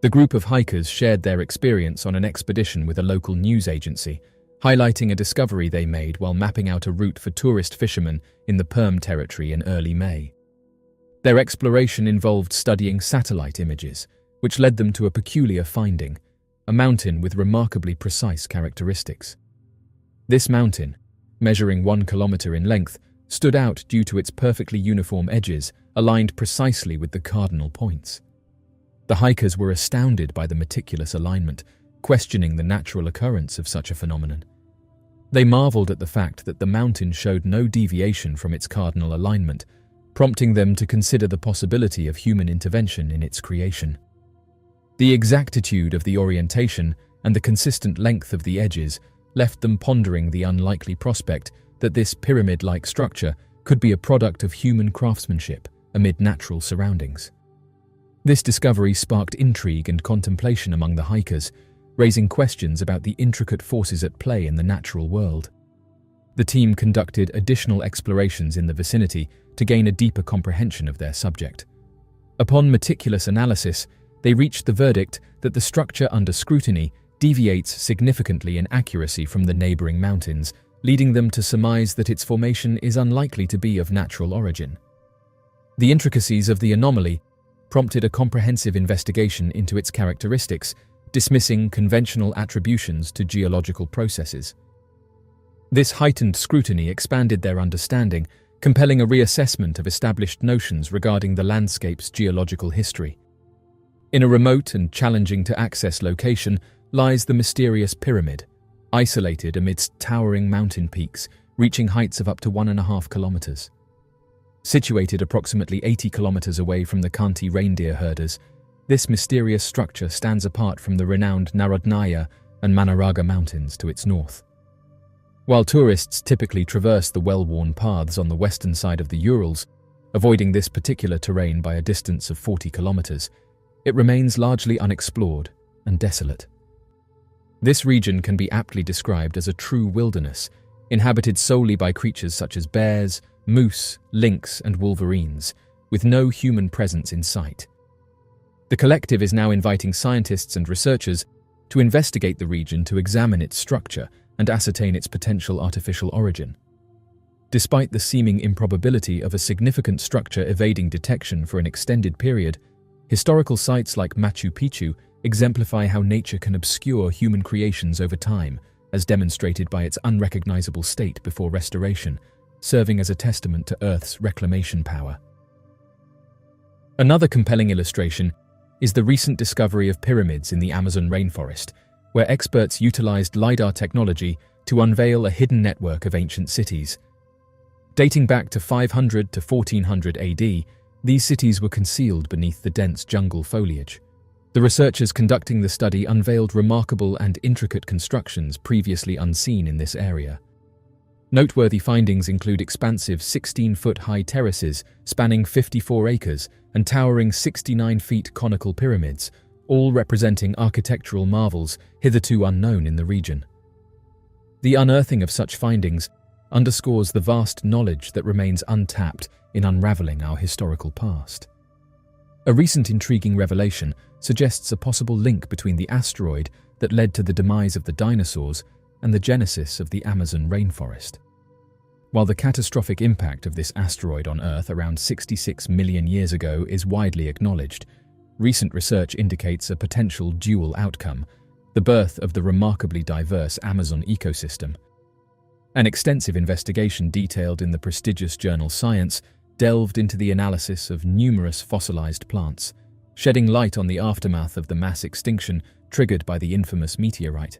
The group of hikers shared their experience on an expedition with a local news agency, highlighting a discovery they made while mapping out a route for tourist fishermen in the Perm territory in early May. Their exploration involved studying satellite images, which led them to a peculiar finding, a mountain with remarkably precise characteristics. This mountain, measuring 1 kilometer in length, stood out due to its perfectly uniform edges, aligned precisely with the cardinal points. The hikers were astounded by the meticulous alignment, questioning the natural occurrence of such a phenomenon. They marveled at the fact that the mountain showed no deviation from its cardinal alignment, prompting them to consider the possibility of human intervention in its creation. The exactitude of the orientation and the consistent length of the edges left them pondering the unlikely prospect that this pyramid-like structure could be a product of human craftsmanship amid natural surroundings. This discovery sparked intrigue and contemplation among the hikers, raising questions about the intricate forces at play in the natural world. The team conducted additional explorations in the vicinity to gain a deeper comprehension of their subject. Upon meticulous analysis, they reached the verdict that the structure under scrutiny deviates significantly in accuracy from the neighboring mountains, leading them to surmise that its formation is unlikely to be of natural origin. The intricacies of the anomaly prompted a comprehensive investigation into its characteristics, dismissing conventional attributions to geological processes. This heightened scrutiny expanded their understanding, compelling a reassessment of established notions regarding the landscape's geological history. In a remote and challenging-to-access location lies the mysterious pyramid, isolated amidst towering mountain peaks, reaching heights of up to 1.5 kilometers. Situated approximately 80 kilometers away from the Khanty reindeer herders, this mysterious structure stands apart from the renowned Narodnaya and Manaraga mountains to its north. While tourists typically traverse the well-worn paths on the western side of the Urals, avoiding this particular terrain by a distance of 40 kilometers, it remains largely unexplored and desolate. This region can be aptly described as a true wilderness, inhabited solely by creatures such as bears, moose, lynx, and wolverines, with no human presence in sight. The collective is now inviting scientists and researchers to investigate the region to examine its structure and ascertain its potential artificial origin. Despite the seeming improbability of a significant structure evading detection for an extended period, historical sites like Machu Picchu exemplify how nature can obscure human creations over time, as demonstrated by its unrecognizable state before restoration, serving as a testament to Earth's reclamation power. Another compelling illustration is the recent discovery of pyramids in the Amazon rainforest, where experts utilized LiDAR technology to unveil a hidden network of ancient cities. Dating back to 500 to 1400 AD, these cities were concealed beneath the dense jungle foliage. The researchers conducting the study unveiled remarkable and intricate constructions previously unseen in this area. Noteworthy findings include expansive 16-foot-high terraces spanning 54 acres and towering 69-feet conical pyramids, all representing architectural marvels hitherto unknown in the region. The unearthing of such findings underscores the vast knowledge that remains untapped in unraveling our historical past. A recent intriguing revelation suggests a possible link between the asteroid that led to the demise of the dinosaurs and the genesis of the Amazon rainforest. While the catastrophic impact of this asteroid on Earth around 66 million years ago is widely acknowledged, recent research indicates a potential dual outcome: the birth of the remarkably diverse Amazon ecosystem. An extensive investigation detailed in the prestigious journal Science delved into the analysis of numerous fossilized plants, shedding light on the aftermath of the mass extinction triggered by the infamous meteorite.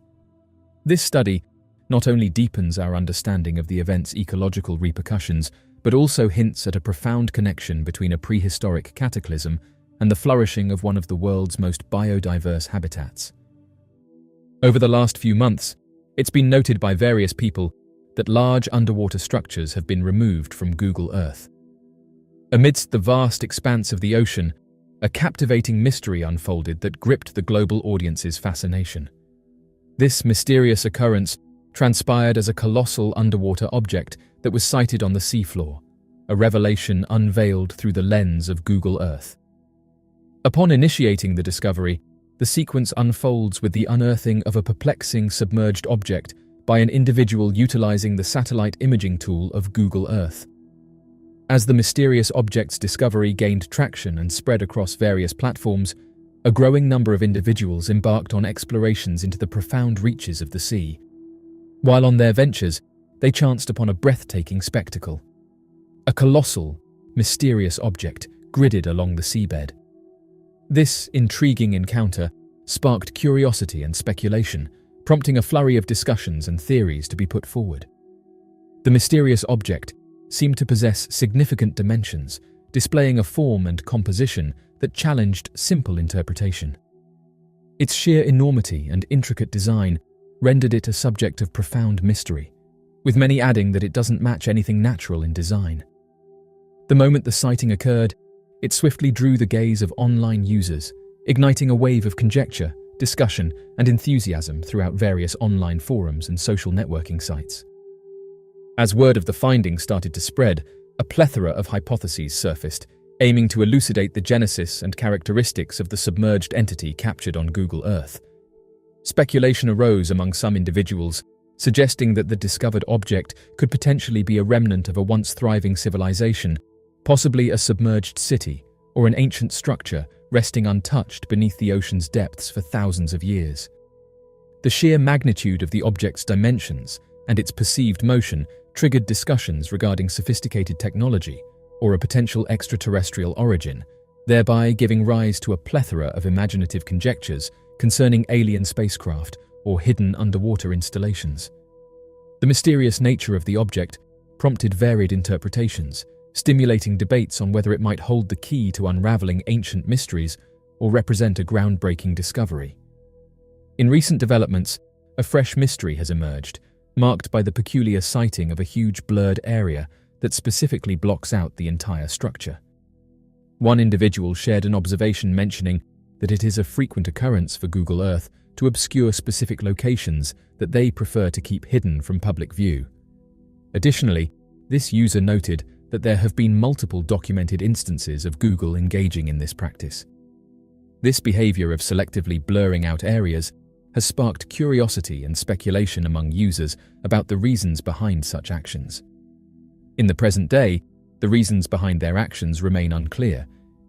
This study not only deepens our understanding of the event's ecological repercussions, but also hints at a profound connection between a prehistoric cataclysm and the flourishing of one of the world's most biodiverse habitats. Over the last few months, it's been noted by various people that large underwater structures have been removed from Google Earth. Amidst the vast expanse of the ocean, a captivating mystery unfolded that gripped the global audience's fascination. This mysterious occurrence transpired as a colossal underwater object that was sighted on the seafloor, a revelation unveiled through the lens of Google Earth. Upon initiating the discovery, the sequence unfolds with the unearthing of a perplexing submerged object by an individual utilizing the satellite imaging tool of Google Earth. As the mysterious object's discovery gained traction and spread across various platforms, a growing number of individuals embarked on explorations into the profound reaches of the sea. While on their ventures, they chanced upon a breathtaking spectacle. A colossal, mysterious object gridded along the seabed. This intriguing encounter sparked curiosity and speculation, prompting a flurry of discussions and theories to be put forward. The mysterious object seemed to possess significant dimensions, displaying a form and composition that challenged simple interpretation. Its sheer enormity and intricate design rendered it a subject of profound mystery, with many adding that it doesn't match anything natural in design. The moment the sighting occurred, it swiftly drew the gaze of online users, igniting a wave of conjecture, discussion, and enthusiasm throughout various online forums and social networking sites. As word of the findings started to spread, a plethora of hypotheses surfaced, aiming to elucidate the genesis and characteristics of the submerged entity captured on Google Earth. Speculation arose among some individuals, suggesting that the discovered object could potentially be a remnant of a once thriving civilization, possibly a submerged city or an ancient structure resting untouched beneath the ocean's depths for thousands of years. The sheer magnitude of the object's dimensions and its perceived motion triggered discussions regarding sophisticated technology or a potential extraterrestrial origin, thereby giving rise to a plethora of imaginative conjectures concerning alien spacecraft or hidden underwater installations. The mysterious nature of the object prompted varied interpretations, stimulating debates on whether it might hold the key to unraveling ancient mysteries or represent a groundbreaking discovery. In recent developments, a fresh mystery has emerged, marked by the peculiar sighting of a huge blurred area that specifically blocks out the entire structure. One individual shared an observation mentioning that it is a frequent occurrence for Google Earth to obscure specific locations that they prefer to keep hidden from public view. Additionally, this user noted that there have been multiple documented instances of Google engaging in this practice. This behavior of selectively blurring out areas has sparked curiosity and speculation among users about the reasons behind such actions. In the present day, the reasons behind their actions remain unclear,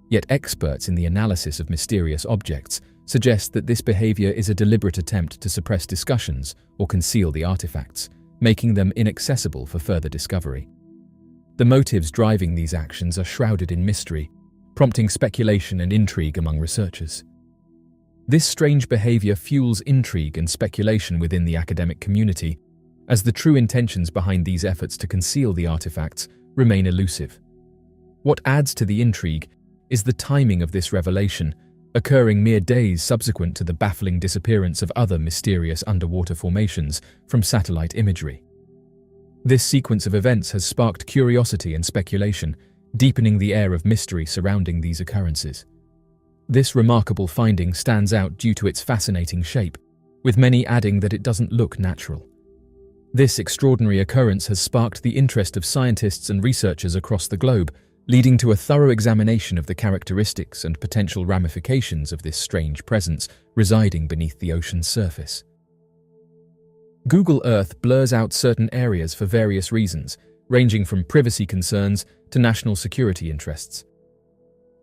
yet experts in the analysis of mysterious objects suggest that this behavior is a deliberate attempt to suppress discussions or conceal the artifacts, making them inaccessible for further discovery. The motives driving these actions are shrouded in mystery, prompting speculation and intrigue among researchers. This strange behavior fuels intrigue and speculation within the academic community, as the true intentions behind these efforts to conceal the artifacts remain elusive. What adds to the intrigue is the timing of this revelation, occurring mere days subsequent to the baffling disappearance of other mysterious underwater formations from satellite imagery. This sequence of events has sparked curiosity and speculation, deepening the air of mystery surrounding these occurrences. This remarkable finding stands out due to its fascinating shape, with many adding that it doesn't look natural. This extraordinary occurrence has sparked the interest of scientists and researchers across the globe, leading to a thorough examination of the characteristics and potential ramifications of this strange presence residing beneath the ocean's surface. Google Earth blurs out certain areas for various reasons, ranging from privacy concerns to national security interests.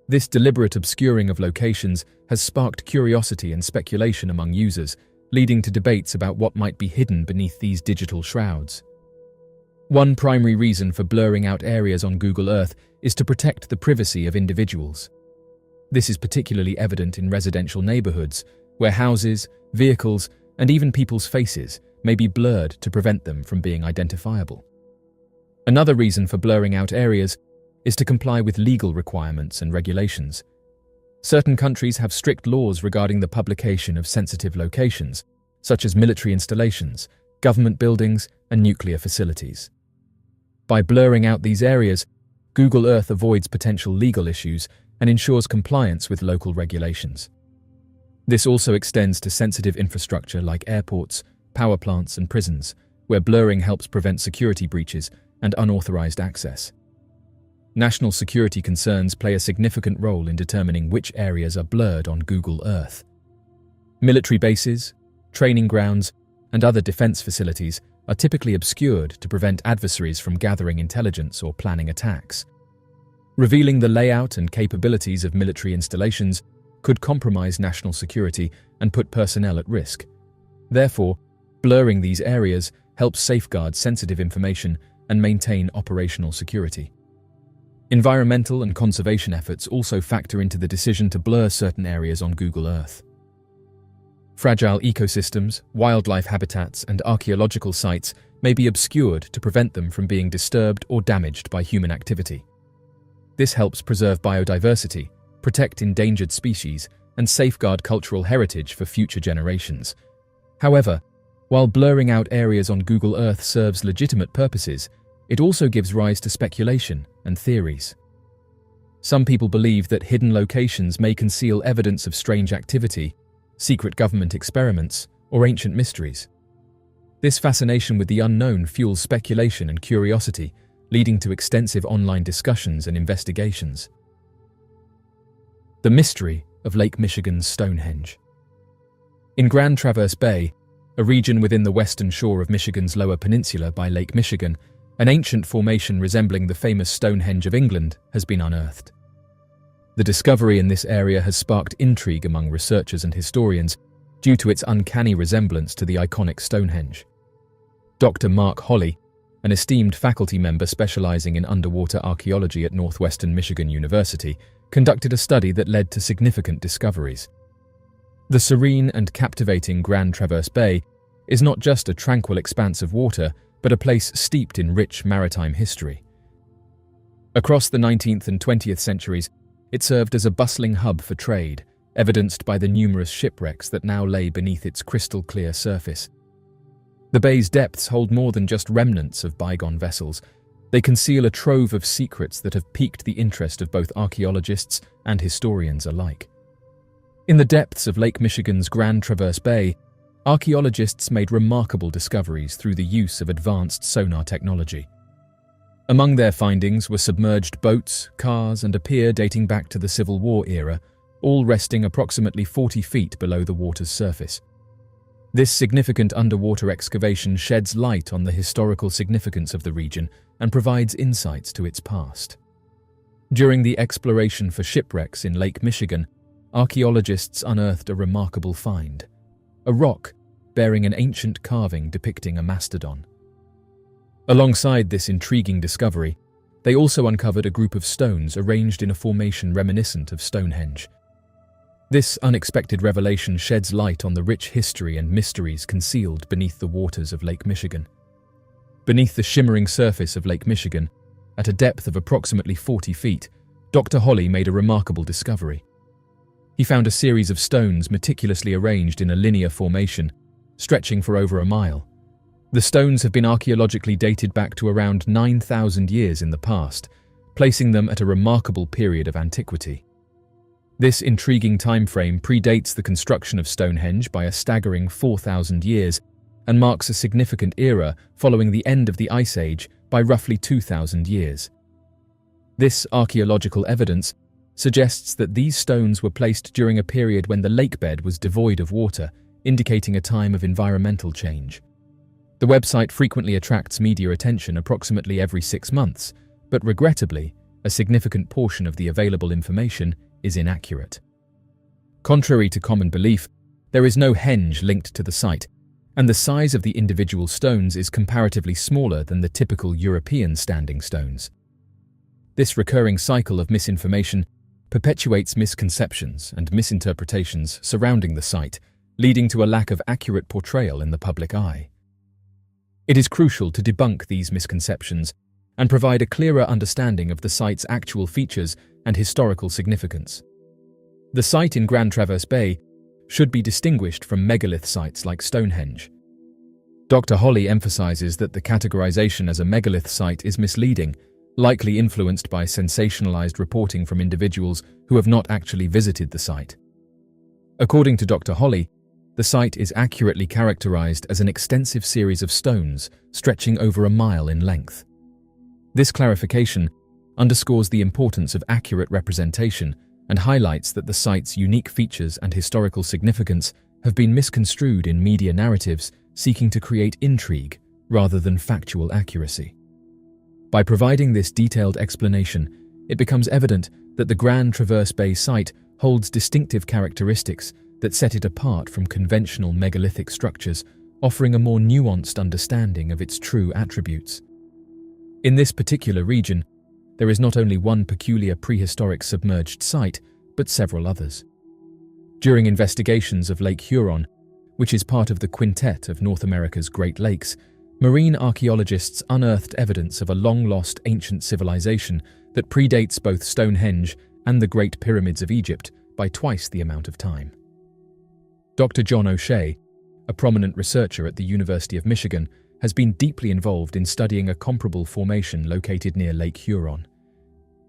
This deliberate obscuring of locations has sparked curiosity and speculation among users, leading to debates about what might be hidden beneath these digital shrouds. One primary reason for blurring out areas on Google Earth is to protect the privacy of individuals. This is particularly evident in residential neighborhoods, where houses, vehicles, and even people's faces may be blurred to prevent them from being identifiable. Another reason for blurring out areas is to comply with legal requirements and regulations. Certain countries have strict laws regarding the publication of sensitive locations, such as military installations, government buildings, and nuclear facilities. By blurring out these areas, Google Earth avoids potential legal issues and ensures compliance with local regulations. This also extends to sensitive infrastructure like airports, power plants, and prisons, where blurring helps prevent security breaches and unauthorized access. National security concerns play a significant role in determining which areas are blurred on Google Earth. Military bases, training grounds, and other defense facilities are typically obscured to prevent adversaries from gathering intelligence or planning attacks. Revealing the layout and capabilities of military installations could compromise national security and put personnel at risk. Therefore, blurring these areas helps safeguard sensitive information and maintain operational security. Environmental and conservation efforts also factor into the decision to blur certain areas on Google Earth. Fragile ecosystems, wildlife habitats, and archaeological sites may be obscured to prevent them from being disturbed or damaged by human activity. This helps preserve biodiversity, protect endangered species, and safeguard cultural heritage for future generations. However, while blurring out areas on Google Earth serves legitimate purposes, it also gives rise to speculation and theories. Some people believe that hidden locations may conceal evidence of strange activity, secret government experiments, or ancient mysteries. This fascination with the unknown fuels speculation and curiosity, leading to extensive online discussions and investigations. The mystery of Lake Michigan's Stonehenge. In Grand Traverse Bay, a region within the western shore of Michigan's Lower Peninsula by Lake Michigan, an ancient formation resembling the famous Stonehenge of England has been unearthed. The discovery in this area has sparked intrigue among researchers and historians due to its uncanny resemblance to the iconic Stonehenge. Dr. Mark Holley, an esteemed faculty member specializing in underwater archaeology at Northwestern Michigan University, conducted a study that led to significant discoveries. The serene and captivating Grand Traverse Bay is not just a tranquil expanse of water, but a place steeped in rich maritime history. Across the 19th and 20th centuries, it served as a bustling hub for trade, evidenced by the numerous shipwrecks that now lay beneath its crystal-clear surface. The bay's depths hold more than just remnants of bygone vessels. They conceal a trove of secrets that have piqued the interest of both archaeologists and historians alike. In the depths of Lake Michigan's Grand Traverse Bay, archaeologists made remarkable discoveries through the use of advanced sonar technology. Among their findings were submerged boats, cars, and a pier dating back to the Civil War era, all resting approximately 40 feet below the water's surface. This significant underwater excavation sheds light on the historical significance of the region and provides insights to its past. During the exploration for shipwrecks in Lake Michigan, archaeologists unearthed a remarkable find: a rock bearing an ancient carving depicting a mastodon. Alongside this intriguing discovery, They also uncovered a group of stones arranged in a formation reminiscent of Stonehenge. This unexpected revelation sheds light on the rich history and mysteries concealed beneath the waters of Lake Michigan. Beneath the shimmering surface of Lake Michigan, at a depth of approximately 40 feet, Dr. Holly made a remarkable discovery. He found a series of stones meticulously arranged in a linear formation, stretching for over a mile. The stones have been archaeologically dated back to around 9,000 years in the past, placing them at a remarkable period of antiquity. This intriguing time frame predates the construction of Stonehenge by a staggering 4,000 years and marks a significant era following the end of the Ice Age by roughly 2,000 years. This archaeological evidence suggests that these stones were placed during a period when the lakebed was devoid of water, indicating a time of environmental change. The website frequently attracts media attention approximately every 6 months, but regrettably, a significant portion of the available information is inaccurate. Contrary to common belief, there is no henge linked to the site, and the size of the individual stones is comparatively smaller than the typical European standing stones. This recurring cycle of misinformation perpetuates misconceptions and misinterpretations surrounding the site, leading to a lack of accurate portrayal in the public eye. It is crucial to debunk these misconceptions and provide a clearer understanding of the site's actual features and historical significance. The site in Grand Traverse Bay should be distinguished from megalith sites like Stonehenge. Dr. Holly emphasizes that the categorization as a megalith site is misleading, likely influenced by sensationalized reporting from individuals who have not actually visited the site. According to Dr. Holly, the site is accurately characterized as an extensive series of stones stretching over a mile in length. This clarification underscores the importance of accurate representation and highlights that the site's unique features and historical significance have been misconstrued in media narratives seeking to create intrigue rather than factual accuracy. By providing this detailed explanation, it becomes evident that the Grand Traverse Bay site holds distinctive characteristics that set it apart from conventional megalithic structures, offering a more nuanced understanding of its true attributes. In this particular region, there is not only one peculiar prehistoric submerged site, but several others. During investigations of Lake Huron, which is part of the quintet of North America's Great Lakes, marine archaeologists unearthed evidence of a long-lost ancient civilization that predates both Stonehenge and the Great Pyramids of Egypt by twice the amount of time. Dr. John O'Shea, a prominent researcher at the University of Michigan, has been deeply involved in studying a comparable formation located near Lake Huron.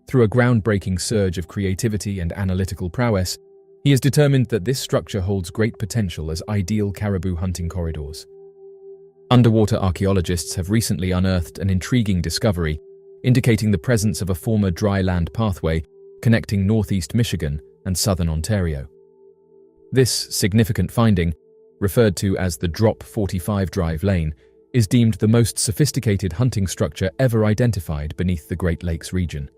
Through a groundbreaking surge of creativity and analytical prowess, he has determined that this structure holds great potential as ideal caribou hunting corridors. Underwater archaeologists have recently unearthed an intriguing discovery, indicating the presence of a former dry land pathway connecting northeast Michigan and southern Ontario. This significant finding, referred to as the Drop 45 Drive Lane, is deemed the most sophisticated hunting structure ever identified beneath the Great Lakes region.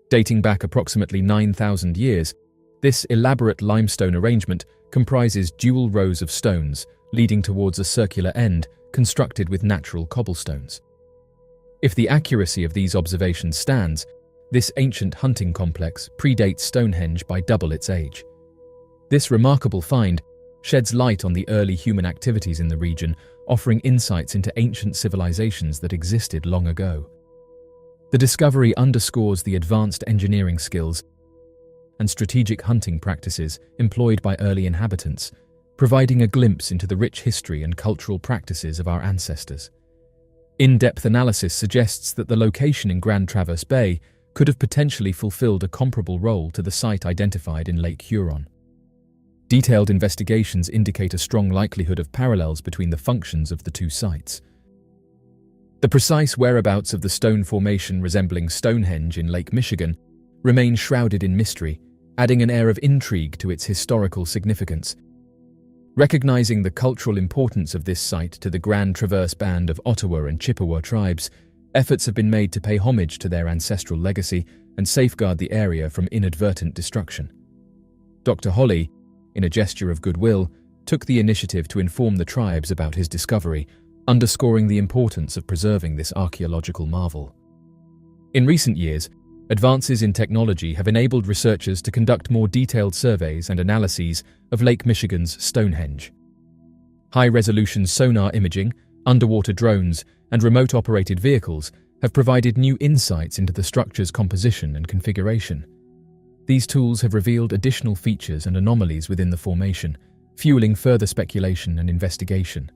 Dating back approximately 9,000 years, this elaborate limestone arrangement comprises dual rows of stones leading towards a circular end constructed with natural cobblestones. If the accuracy of these observations stands, this ancient hunting complex predates Stonehenge by double its age. This remarkable find sheds light on the early human activities in the region, offering insights into ancient civilizations that existed long ago. The discovery underscores the advanced engineering skills and strategic hunting practices employed by early inhabitants, providing a glimpse into the rich history and cultural practices of our ancestors. In-depth analysis suggests that the location in Grand Traverse Bay could have potentially fulfilled a comparable role to the site identified in Lake Huron. Detailed investigations indicate a strong likelihood of parallels between the functions of the two sites. The precise whereabouts of the stone formation resembling Stonehenge in Lake Michigan remain shrouded in mystery, adding an air of intrigue to its historical significance. Recognizing the cultural importance of this site to the Grand Traverse Band of Ottawa and Chippewa tribes, efforts have been made to pay homage to their ancestral legacy and safeguard the area from inadvertent destruction. Dr. Holly, in a gesture of goodwill, took the initiative to inform the tribes about his discovery, underscoring the importance of preserving this archaeological marvel. In recent years, advances in technology have enabled researchers to conduct more detailed surveys and analyses of Lake Michigan's Stonehenge. High-resolution sonar imaging, underwater drones, and remote-operated vehicles have provided new insights into the structure's composition and configuration. These tools have revealed additional features and anomalies within the formation, fueling further speculation and investigation.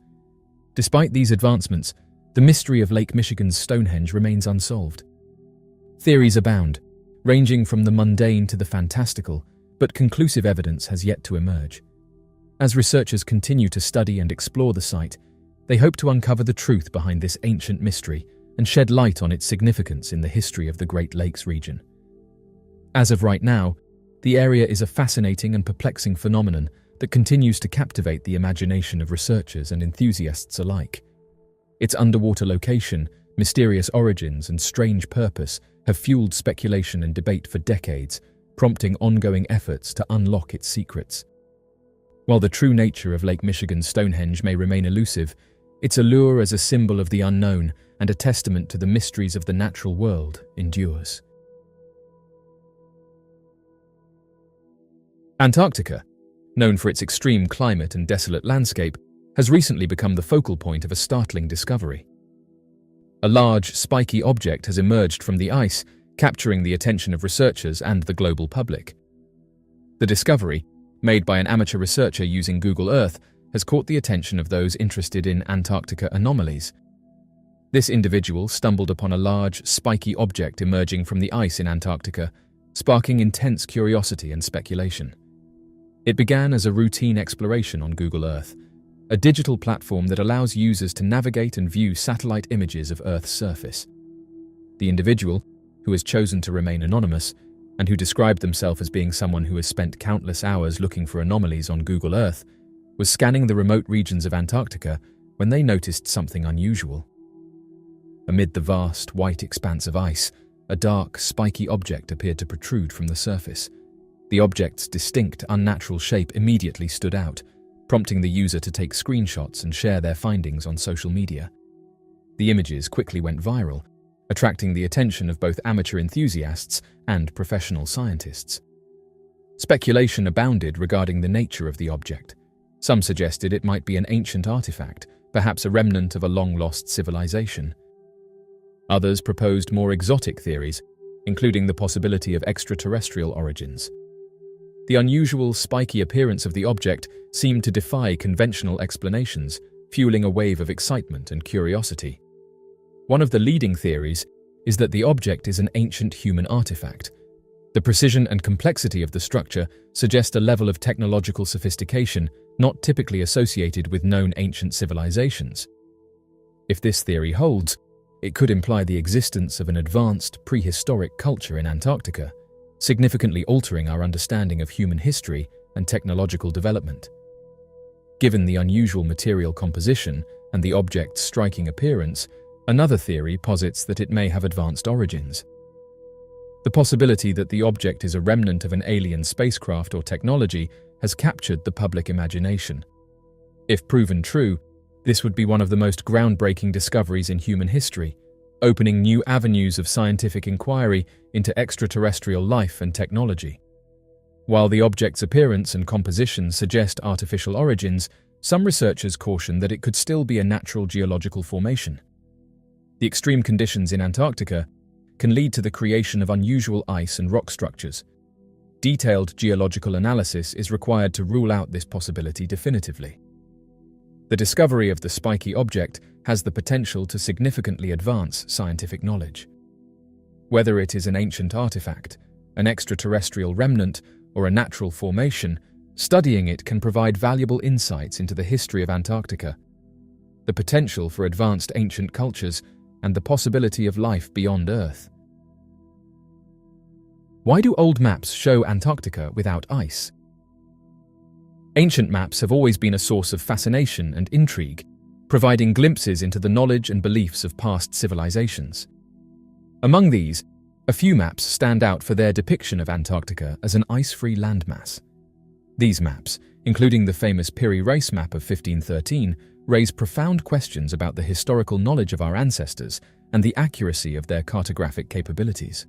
Despite these advancements, the mystery of Lake Michigan's Stonehenge remains unsolved. Theories abound, ranging from the mundane to the fantastical, but conclusive evidence has yet to emerge. As researchers continue to study and explore the site, they hope to uncover the truth behind this ancient mystery and shed light on its significance in the history of the Great Lakes region. As of right now, the area is a fascinating and perplexing phenomenon that continues to captivate the imagination of researchers and enthusiasts alike. Its underwater location, mysterious origins, and strange purpose have fueled speculation and debate for decades, prompting ongoing efforts to unlock its secrets. While the true nature of Lake Michigan's Stonehenge may remain elusive, its allure as a symbol of the unknown and a testament to the mysteries of the natural world endures. Antarctica, known for its extreme climate and desolate landscape, has recently become the focal point of a startling discovery. A large, spiky object has emerged from the ice, capturing the attention of researchers and the global public. The discovery, made by an amateur researcher using Google Earth, has caught the attention of those interested in Antarctica anomalies. This individual stumbled upon a large, spiky object emerging from the ice in Antarctica, sparking intense curiosity and speculation. It began as a routine exploration on Google Earth, a digital platform that allows users to navigate and view satellite images of Earth's surface. The individual, who has chosen to remain anonymous, and who described themselves as being someone who has spent countless hours looking for anomalies on Google Earth, was scanning the remote regions of Antarctica when they noticed something unusual. Amid the vast, white expanse of ice, a dark, spiky object appeared to protrude from the surface. The object's distinct, unnatural shape immediately stood out, prompting the user to take screenshots and share their findings on social media. The images quickly went viral, attracting the attention of both amateur enthusiasts and professional scientists. Speculation abounded regarding the nature of the object. Some suggested it might be an ancient artifact, perhaps a remnant of a long-lost civilization. Others proposed more exotic theories, including the possibility of extraterrestrial origins. The unusual, spiky appearance of the object seemed to defy conventional explanations, fueling a wave of excitement and curiosity. One of the leading theories is that the object is an ancient human artifact. The precision and complexity of the structure suggest a level of technological sophistication not typically associated with known ancient civilizations. If this theory holds, it could imply the existence of an advanced, prehistoric culture in Antarctica, significantly altering our understanding of human history and technological development. Given the unusual material composition and the object's striking appearance, another theory posits that it may have advanced origins. The possibility that the object is a remnant of an alien spacecraft or technology has captured the public imagination. If proven true, this would be one of the most groundbreaking discoveries in human history, opening new avenues of scientific inquiry into extraterrestrial life and technology. While the object's appearance and composition suggest artificial origins, some researchers caution that it could still be a natural geological formation. The extreme conditions in Antarctica can lead to the creation of unusual ice and rock structures. Detailed geological analysis is required to rule out this possibility definitively. The discovery of the spiky object has the potential to significantly advance scientific knowledge. Whether it is an ancient artifact, an extraterrestrial remnant, or a natural formation, studying it can provide valuable insights into the history of Antarctica, the potential for advanced ancient cultures, and the possibility of life beyond Earth. Why do old maps show Antarctica without ice? Ancient maps have always been a source of fascination and intrigue, providing glimpses into the knowledge and beliefs of past civilizations. Among these, a few maps stand out for their depiction of Antarctica as an ice-free landmass. These maps, including the famous Piri Reis map of 1513, raise profound questions about the historical knowledge of our ancestors and the accuracy of their cartographic capabilities.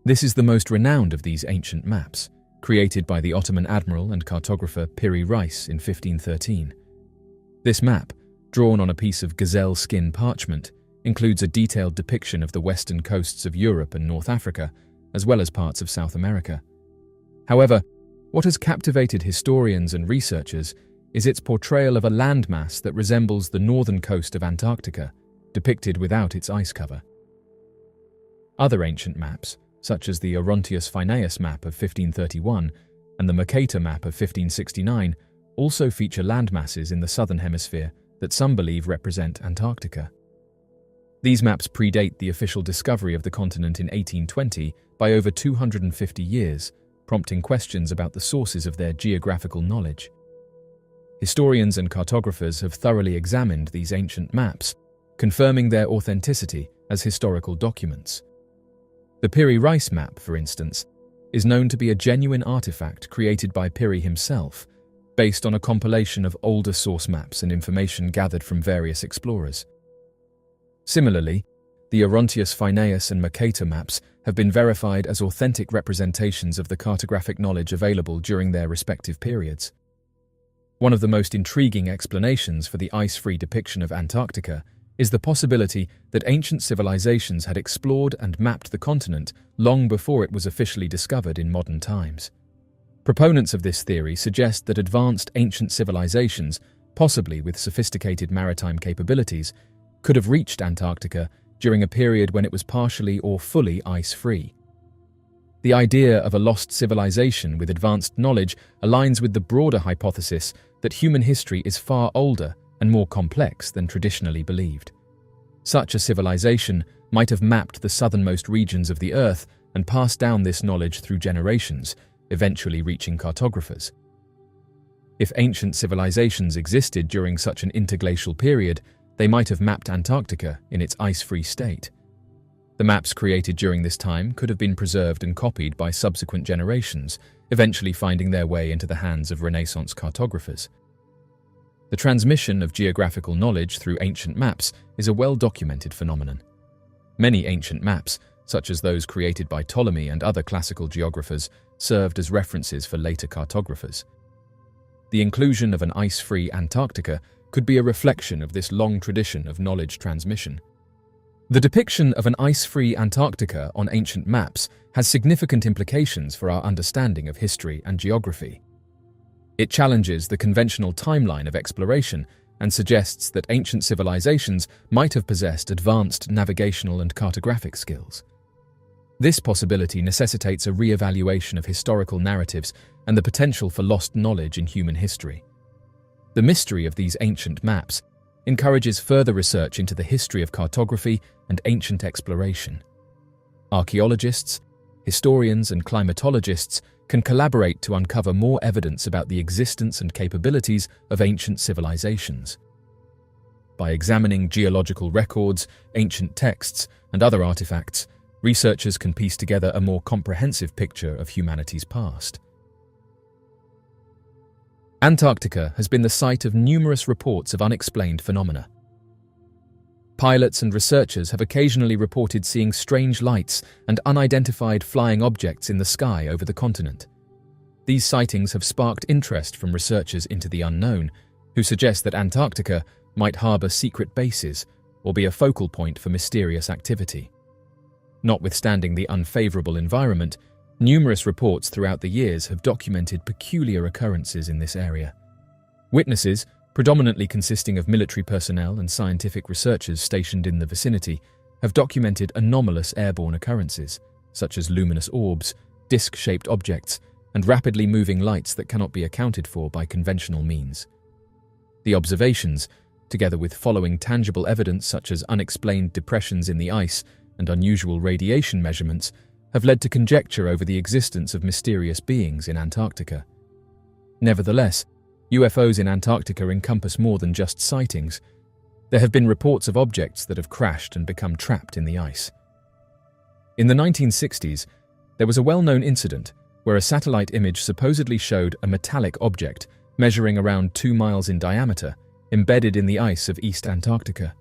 This is the most renowned of these ancient maps, created by the Ottoman admiral and cartographer Piri Reis in 1513. This map, drawn on a piece of gazelle skin parchment, includes a detailed depiction of the western coasts of Europe and North Africa, as well as parts of South America. However, what has captivated historians and researchers is its portrayal of a landmass that resembles the northern coast of Antarctica, depicted without its ice cover. Other ancient maps, such as the Orontius Phineus map of 1531 and the Mercator map of 1569, also feature landmasses in the southern hemisphere that some believe represent Antarctica. These maps predate the official discovery of the continent in 1820 by over 250 years, prompting questions about the sources of their geographical knowledge. Historians and cartographers have thoroughly examined these ancient maps, confirming their authenticity as historical documents. The Piri Reis map, for instance, is known to be a genuine artifact created by Piri himself, based on a compilation of older source maps and information gathered from various explorers. Similarly, the Orontius Phineus and Mercator maps have been verified as authentic representations of the cartographic knowledge available during their respective periods. One of the most intriguing explanations for the ice-free depiction of Antarctica is the possibility that ancient civilizations had explored and mapped the continent long before it was officially discovered in modern times. Proponents of this theory suggest that advanced ancient civilizations, possibly with sophisticated maritime capabilities, could have reached Antarctica during a period when it was partially or fully ice-free. The idea of a lost civilization with advanced knowledge aligns with the broader hypothesis that human history is far older and more complex than traditionally believed. Such a civilization might have mapped the southernmost regions of the Earth and passed down this knowledge through generations, eventually reaching cartographers. If ancient civilizations existed during such an interglacial period, they might have mapped Antarctica in its ice-free state. The maps created during this time could have been preserved and copied by subsequent generations, eventually finding their way into the hands of Renaissance cartographers. The transmission of geographical knowledge through ancient maps is a well-documented phenomenon. Many ancient maps, such as those created by Ptolemy and other classical geographers, served as references for later cartographers. The inclusion of an ice-free Antarctica could be a reflection of this long tradition of knowledge transmission. The depiction of an ice-free Antarctica on ancient maps has significant implications for our understanding of history and geography. It challenges the conventional timeline of exploration and suggests that ancient civilizations might have possessed advanced navigational and cartographic skills. This possibility necessitates a re-evaluation of historical narratives and the potential for lost knowledge in human history. The mystery of these ancient maps encourages further research into the history of cartography and ancient exploration. Archaeologists, historians, and climatologists can collaborate to uncover more evidence about the existence and capabilities of ancient civilizations. By examining geological records, ancient texts, and other artifacts, researchers can piece together a more comprehensive picture of humanity's past. Antarctica has been the site of numerous reports of unexplained phenomena. Pilots and researchers have occasionally reported seeing strange lights and unidentified flying objects in the sky over the continent. These sightings have sparked interest from researchers into the unknown, who suggest that Antarctica might harbor secret bases or be a focal point for mysterious activity. Notwithstanding the unfavorable environment, numerous reports throughout the years have documented peculiar occurrences in this area. Witnesses, predominantly consisting of military personnel and scientific researchers stationed in the vicinity, have documented anomalous airborne occurrences, such as luminous orbs, disc-shaped objects, and rapidly moving lights that cannot be accounted for by conventional means. The observations, together with following tangible evidence such as unexplained depressions in the ice and unusual radiation measurements, have led to conjecture over the existence of mysterious beings in Antarctica. Nevertheless, UFOs in Antarctica encompass more than just sightings. There have been reports of objects that have crashed and become trapped in the ice. In the 1960s, there was a well-known incident where a satellite image supposedly showed a metallic object measuring around 2 miles in diameter, embedded in the ice of East Antarctica.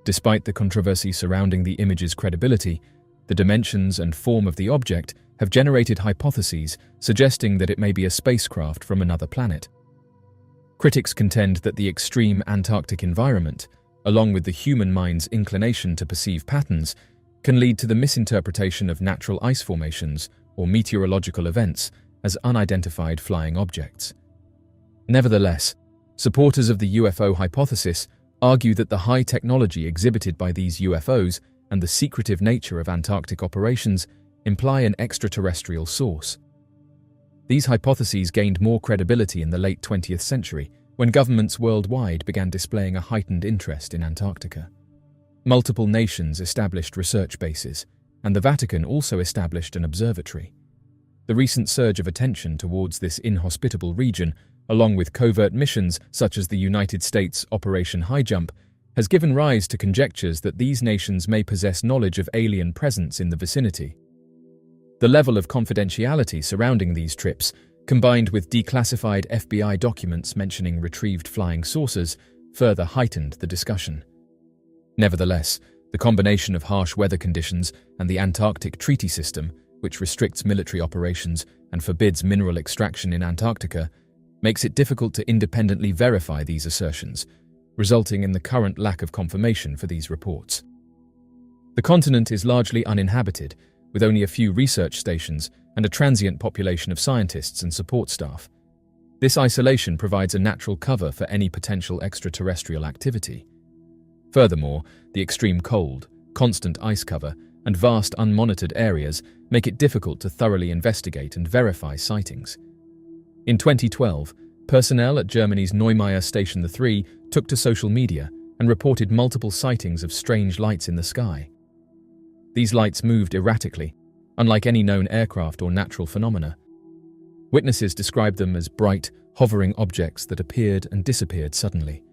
Despite the controversy surrounding the image's credibility, the dimensions and form of the object have generated hypotheses suggesting that it may be a spacecraft from another planet. Critics contend that the extreme Antarctic environment, along with the human mind's inclination to perceive patterns, can lead to the misinterpretation of natural ice formations or meteorological events as unidentified flying objects. Nevertheless, supporters of the UFO hypothesis argue that the high technology exhibited by these UFOs and the secretive nature of Antarctic operations imply an extraterrestrial source. These hypotheses gained more credibility in the late 20th century when governments worldwide began displaying a heightened interest in Antarctica. Multiple nations established research bases, and the Vatican also established an observatory. The recent surge of attention towards this inhospitable region, along with covert missions such as the United States Operation Highjump, has given rise to conjectures that these nations may possess knowledge of alien presence in the vicinity. The level of confidentiality surrounding these trips, combined with declassified FBI documents mentioning retrieved flying saucers, further heightened the discussion. Nevertheless, the combination of harsh weather conditions and the Antarctic Treaty System, which restricts military operations and forbids mineral extraction in Antarctica, makes it difficult to independently verify these assertions, resulting in the current lack of confirmation for these reports. The continent is largely uninhabited, with only a few research stations and a transient population of scientists and support staff. This isolation provides a natural cover for any potential extraterrestrial activity. Furthermore, the extreme cold, constant ice cover, and vast unmonitored areas make it difficult to thoroughly investigate and verify sightings. In 2012, personnel at Germany's Neumeier Station 3 took to social media and reported multiple sightings of strange lights in the sky. These lights moved erratically, unlike any known aircraft or natural phenomena. Witnesses described them as bright, hovering objects that appeared and disappeared suddenly.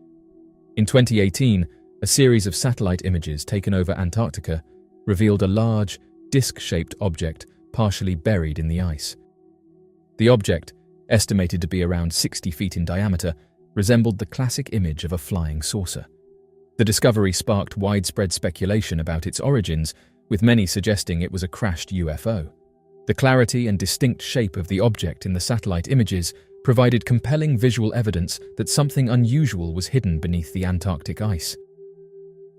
In 2018, a series of satellite images taken over Antarctica revealed a large, disc-shaped object partially buried in the ice. The object, estimated to be around 60 feet in diameter, resembled the classic image of a flying saucer. The discovery sparked widespread speculation about its origins, with many suggesting it was a crashed UFO. The clarity and distinct shape of the object in the satellite images provided compelling visual evidence that something unusual was hidden beneath the Antarctic ice.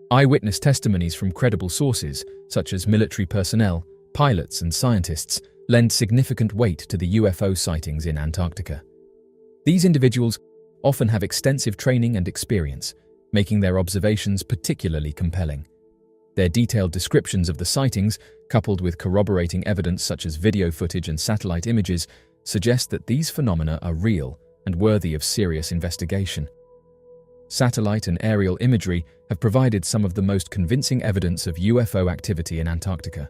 Eyewitness testimonies from credible sources, such as military personnel, pilots, and scientists, lend significant weight to the UFO sightings in Antarctica. These individuals often have extensive training and experience, making their observations particularly compelling. Their detailed descriptions of the sightings, coupled with corroborating evidence such as video footage and satellite images, suggest that these phenomena are real and worthy of serious investigation. Satellite and aerial imagery have provided some of the most convincing evidence of UFO activity in Antarctica.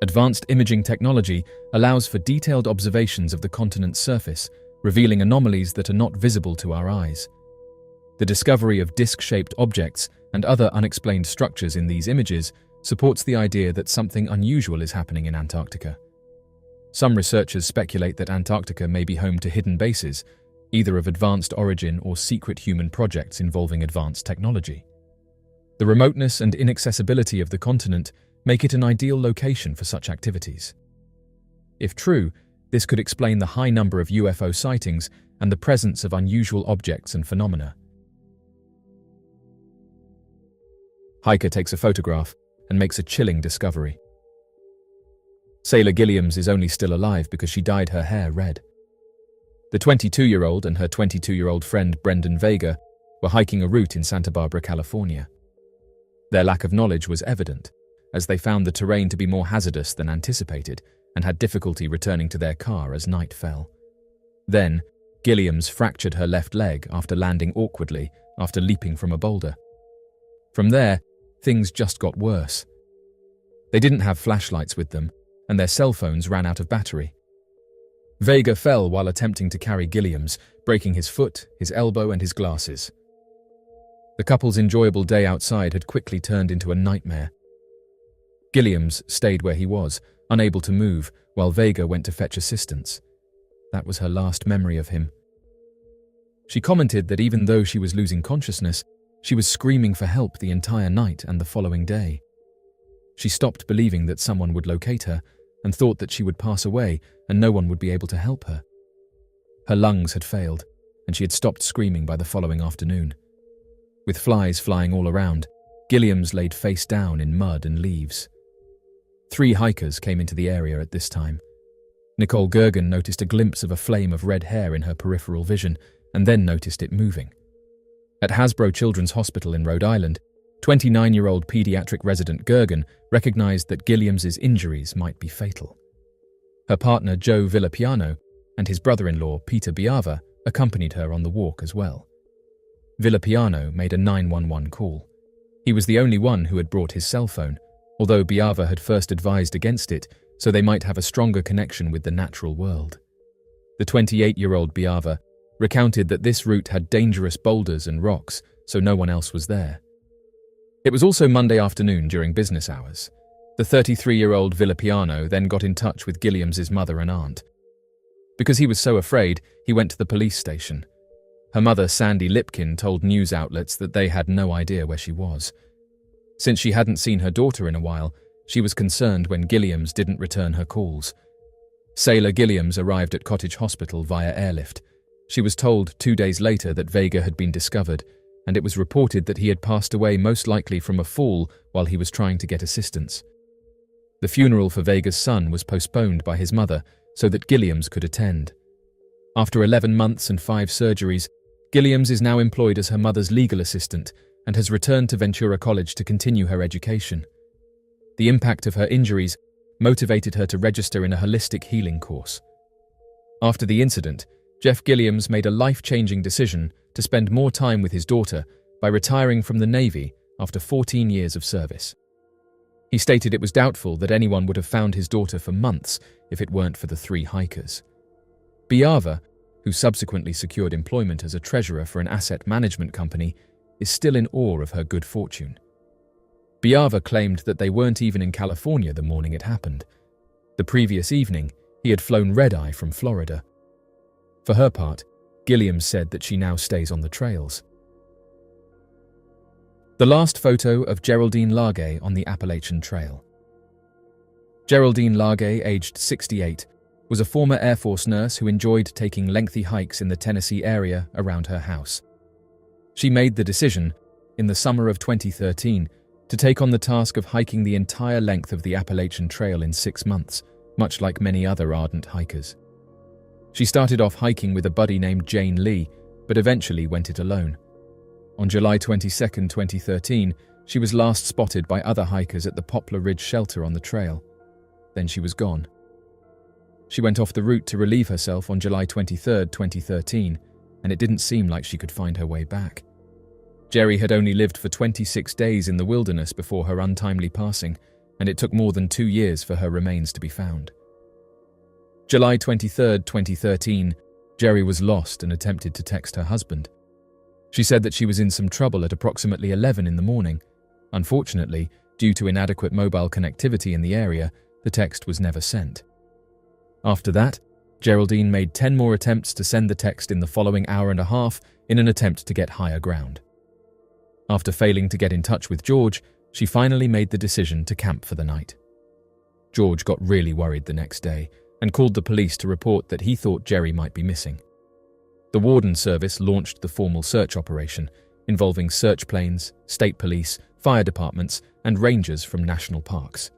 Advanced imaging technology allows for detailed observations of the continent's surface, revealing anomalies that are not visible to our eyes. The discovery of disc-shaped objects and other unexplained structures in these images supports the idea that something unusual is happening in Antarctica. Some researchers speculate that Antarctica may be home to hidden bases, either of advanced origin or secret human projects involving advanced technology. The remoteness and inaccessibility of the continent make it an ideal location for such activities. If true, this could explain the high number of UFO sightings and the presence of unusual objects and phenomena. Hiker takes a photograph and makes a chilling discovery. Sailor Gilliams is only still alive because she dyed her hair red. The 22-year-old and her 22-year-old friend Brendan Vega were hiking a route in Santa Barbara, California. Their lack of knowledge was evident, as they found the terrain to be more hazardous than anticipated and had difficulty returning to their car as night fell. Then, Gilliams fractured her left leg after landing awkwardly after leaping from a boulder. From there, things just got worse. They didn't have flashlights with them, and their cell phones ran out of battery. Vega fell while attempting to carry Gilliams, breaking his foot, his elbow, and his glasses. The couple's enjoyable day outside had quickly turned into a nightmare. Gilliams stayed where he was, unable to move, while Vega went to fetch assistance. That was her last memory of him. She commented that even though she was losing consciousness, She was screaming for help the entire night and the following day. She stopped believing that someone would locate her and thought that she would pass away and no one would be able to help her. Her lungs had failed, and she had stopped screaming by the following afternoon. With flies flying all around, Gilliams laid face down in mud and leaves. 3 hikers came into the area at this time. Nicole Gergen noticed a glimpse of a flame of red hair in her peripheral vision and then noticed it moving. At Hasbro Children's Hospital in Rhode Island, 29-year-old pediatric resident Gergen recognized that Gilliams's injuries might be fatal. Her partner Joe Villapiano and his brother-in-law Peter Biava accompanied her on the walk as well. Villapiano made a 911 call. He was the only one who had brought his cell phone, although Biava had first advised against it so they might have a stronger connection with the natural world. The 28-year-old Biava recounted that this route had dangerous boulders and rocks, so no one else was there. It was also Monday afternoon during business hours. The 33-year-old Villapiano then got in touch with Gilliams's mother and aunt. Because he was so afraid, he went to the police station. Her mother, Sandy Lipkin, told news outlets that they had no idea where she was. Since she hadn't seen her daughter in a while, she was concerned when Gilliams didn't return her calls. Sailor Gilliams arrived at Cottage Hospital via airlift. She was told 2 days later that Vega had been discovered, and it was reported that he had passed away most likely from a fall while he was trying to get assistance. The funeral for Vega's son was postponed by his mother so that Gilliams could attend. After 11 months and 5 surgeries, Gilliams is now employed as her mother's legal assistant and has returned to Ventura College to continue her education. The impact of her injuries motivated her to register in a holistic healing course. After the incident, Jeff Gilliams made a life-changing decision to spend more time with his daughter by retiring from the Navy after 14 years of service. He stated it was doubtful that anyone would have found his daughter for months if it weren't for the 3 hikers. Biava, who subsequently secured employment as a treasurer for an asset management company, is still in awe of her good fortune. Biava claimed that they weren't even in California the morning it happened. The previous evening, he had flown red-eye from Florida. For her part, Gilliams said that she now stays on the trails. The last photo of Geraldine Largay on the Appalachian Trail. Geraldine Largay, aged 68, was a former Air Force nurse who enjoyed taking lengthy hikes in the Tennessee area around her house. She made the decision, in the summer of 2013, to take on the task of hiking the entire length of the Appalachian Trail in 6 months, much like many other ardent hikers. She started off hiking with a buddy named Jane Lee, but eventually went it alone. On July 22, 2013, she was last spotted by other hikers at the Poplar Ridge shelter on the trail. Then she was gone. She went off the route to relieve herself on July 23, 2013, and it didn't seem like she could find her way back. Jerry had only lived for 26 days in the wilderness before her untimely passing, and it took more than 2 years for her remains to be found. July 23, 2013, Jerry was lost and attempted to text her husband. She said that she was in some trouble at approximately 11 in the morning. Unfortunately, due to inadequate mobile connectivity in the area, the text was never sent. After that, Geraldine made 10 more attempts to send the text in the following hour and a half in an attempt to get higher ground. After failing to get in touch with George, she finally made the decision to camp for the night. George got really worried the next day and called the police to report that he thought Jerry might be missing. The Warden Service launched the formal search operation, involving search planes, state police, fire departments, and rangers from national parks.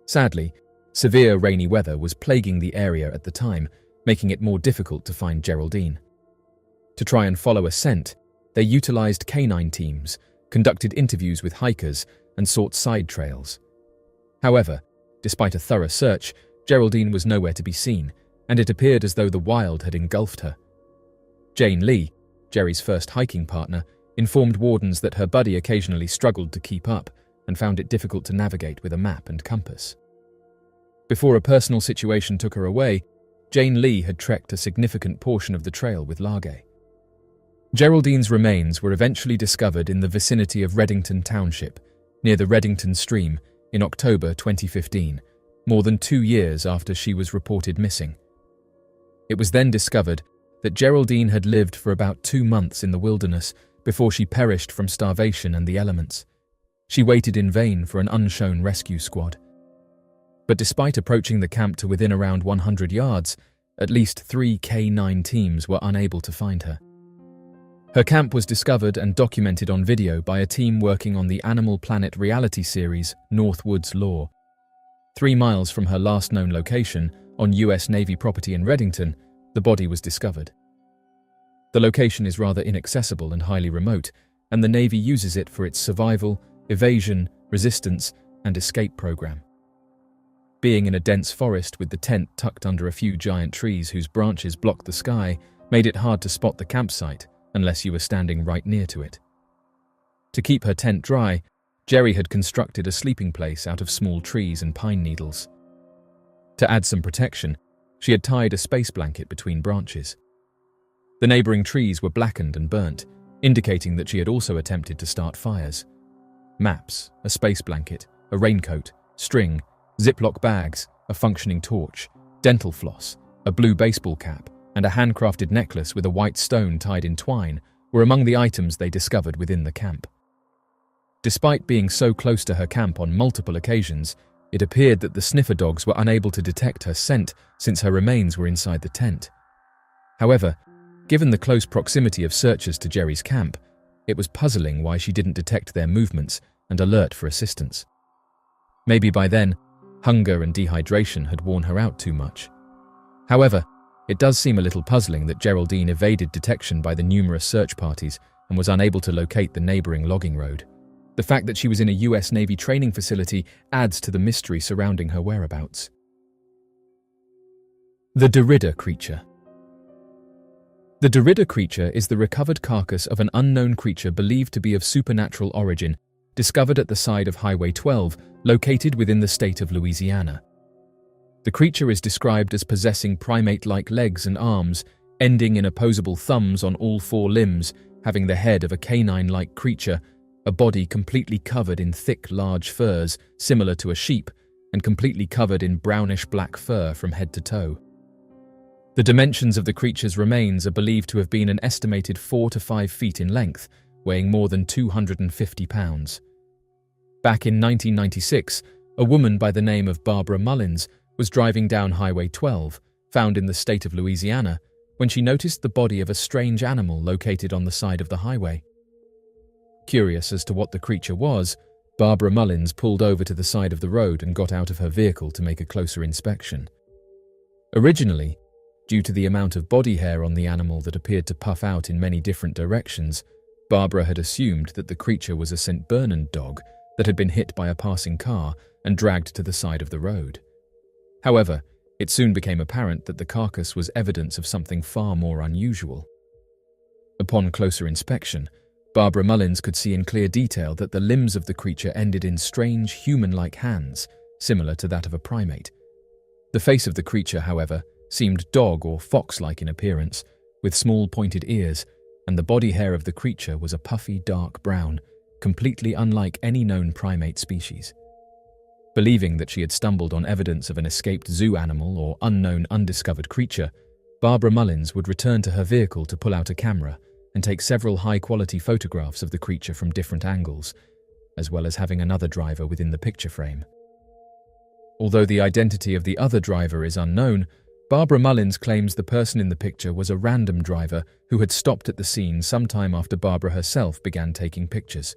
Sadly, severe rainy weather was plaguing the area at the time, making it more difficult to find Geraldine. To try and follow a scent, they utilized canine teams, conducted interviews with hikers, and sought side trails. However, despite a thorough search, Geraldine was nowhere to be seen, and it appeared as though the wild had engulfed her. Jane Lee, Jerry's first hiking partner, informed wardens that her buddy occasionally struggled to keep up and found it difficult to navigate with a map and compass. Before a personal situation took her away, Jane Lee had trekked a significant portion of the trail with Largay. Geraldine's remains were eventually discovered in the vicinity of Reddington Township, near the Reddington Stream, in October 2015, more than 2 years after she was reported missing. It was then discovered that Geraldine had lived for about 2 months in the wilderness before she perished from starvation and the elements. She waited in vain for an unshown rescue squad. But despite approaching the camp to within around 100 yards, at least 3 K9 teams were unable to find her. Her camp was discovered and documented on video by a team working on the Animal Planet reality series Northwoods Law. 3 miles from her last known location, on US Navy property in Reddington, the body was discovered. The location is rather inaccessible and highly remote, and the Navy uses it for its survival, evasion, resistance, and escape program. Being in a dense forest with the tent tucked under a few giant trees whose branches blocked the sky made it hard to spot the campsite unless you were standing right near to it. To keep her tent dry, Jerry had constructed a sleeping place out of small trees and pine needles. To add some protection, she had tied a space blanket between branches. The neighboring trees were blackened and burnt, indicating that she had also attempted to start fires. Maps, a space blanket, a raincoat, string, Ziploc bags, a functioning torch, dental floss, a blue baseball cap, and a handcrafted necklace with a white stone tied in twine were among the items they discovered within the camp. Despite being so close to her camp on multiple occasions, it appeared that the sniffer dogs were unable to detect her scent since her remains were inside the tent. However, given the close proximity of searchers to Jerry's camp, it was puzzling why she didn't detect their movements and alert for assistance. Maybe by then, hunger and dehydration had worn her out too much. However, it does seem a little puzzling that Geraldine evaded detection by the numerous search parties and was unable to locate the neighboring logging road. The fact that she was in a US Navy training facility adds to the mystery surrounding her whereabouts. The Deridder creature. The Deridder creature is the recovered carcass of an unknown creature believed to be of supernatural origin, discovered at the side of Highway 12, located within the state of Louisiana. The creature is described as possessing primate-like legs and arms, ending in opposable thumbs on all 4 limbs, having the head of a canine-like creature, a body completely covered in thick, large furs, similar to a sheep, and completely covered in brownish-black fur from head to toe. The dimensions of the creature's remains are believed to have been an estimated 4 to 5 feet in length, weighing more than 250 pounds. Back in 1996, a woman by the name of Barbara Mullins was driving down Highway 12, found in the state of Louisiana, when she noticed the body of a strange animal located on the side of the highway. Curious as to what the creature was, Barbara Mullins pulled over to the side of the road and got out of her vehicle to make a closer inspection. Originally, due to the amount of body hair on the animal that appeared to puff out in many different directions, Barbara had assumed that the creature was a St. Bernard dog that had been hit by a passing car and dragged to the side of the road. However, it soon became apparent that the carcass was evidence of something far more unusual. Upon closer inspection, Barbara Mullins could see in clear detail that the limbs of the creature ended in strange human-like hands, similar to that of a primate. The face of the creature, however, seemed dog or fox-like in appearance, with small pointed ears, and the body hair of the creature was a puffy dark brown, completely unlike any known primate species. Believing that she had stumbled on evidence of an escaped zoo animal or unknown undiscovered creature, Barbara Mullins would return to her vehicle to pull out a camera and take several high-quality photographs of the creature from different angles, as well as having another driver within the picture frame. Although the identity of the other driver is unknown, Barbara Mullins claims the person in the picture was a random driver who had stopped at the scene sometime after Barbara herself began taking pictures.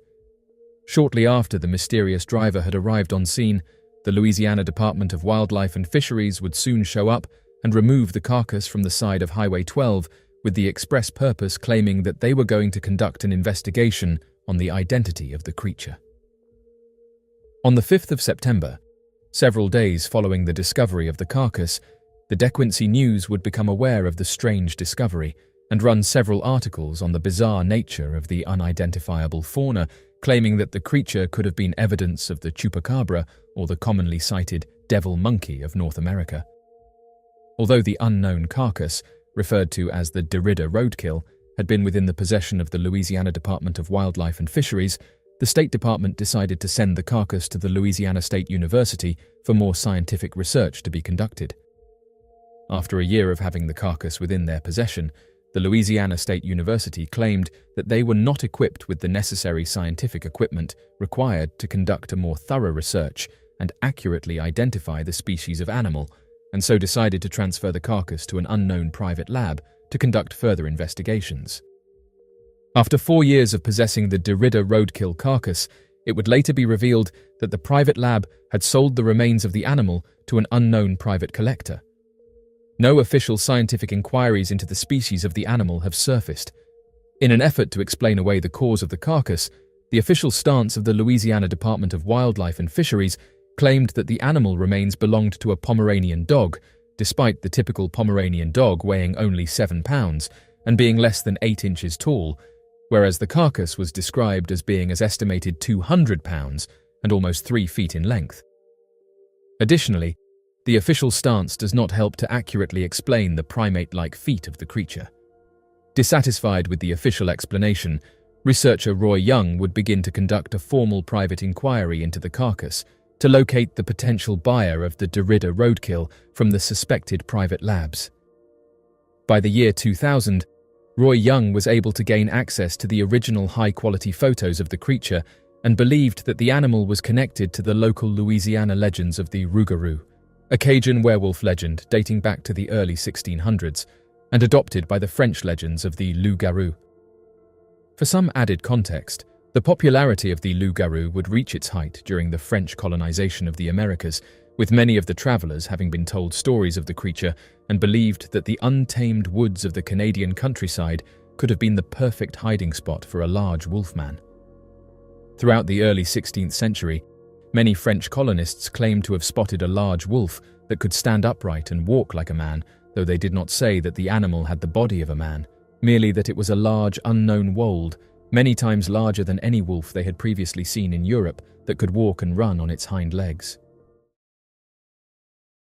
Shortly after the mysterious driver had arrived on scene, the Louisiana Department of Wildlife and Fisheries would soon show up and remove the carcass from the side of Highway 12 with the express purpose claiming that they were going to conduct an investigation on the identity of the creature. On the 5th of September, several days following the discovery of the carcass, the DeQuincy News would become aware of the strange discovery and run several articles on the bizarre nature of the unidentifiable fauna, claiming that the creature could have been evidence of the chupacabra or the commonly cited devil monkey of North America. Although the unknown carcass, referred to as the Deridder roadkill, had been within the possession of the Louisiana Department of Wildlife and Fisheries, the State Department decided to send the carcass to the Louisiana State University for more scientific research to be conducted. After a year of having the carcass within their possession, the Louisiana State University claimed that they were not equipped with the necessary scientific equipment required to conduct a more thorough research and accurately identify the species of animal, and so decided to transfer the carcass to an unknown private lab to conduct further investigations. After 4 years of possessing the Deridder roadkill carcass, it would later be revealed that the private lab had sold the remains of the animal to an unknown private collector. No official scientific inquiries into the species of the animal have surfaced. In an effort to explain away the cause of the carcass, the official stance of the Louisiana Department of Wildlife and Fisheries claimed that the animal remains belonged to a Pomeranian dog, despite the typical Pomeranian dog weighing only 7 pounds and being less than 8 inches tall, whereas the carcass was described as being as estimated 200 pounds and almost 3 feet in length. Additionally, the official stance does not help to accurately explain the primate-like feat of the creature. Dissatisfied with the official explanation, researcher Roy Young would begin to conduct a formal private inquiry into the carcass to locate the potential buyer of the Deridder roadkill from the suspected private labs. By the year 2000, Roy Young was able to gain access to the original high-quality photos of the creature and believed that the animal was connected to the local Louisiana legends of the rougarou, a Cajun werewolf legend dating back to the early 1600s and adopted by the French legends of the loup-garou. For some added context, the popularity of the loup-garou would reach its height during the French colonization of the Americas, with many of the travelers having been told stories of the creature and believed that the untamed woods of the Canadian countryside could have been the perfect hiding spot for a large wolfman. Throughout the early 16th century, many French colonists claimed to have spotted a large wolf that could stand upright and walk like a man, though they did not say that the animal had the body of a man, merely that it was a large unknown wold, many times larger than any wolf they had previously seen in Europe, that could walk and run on its hind legs.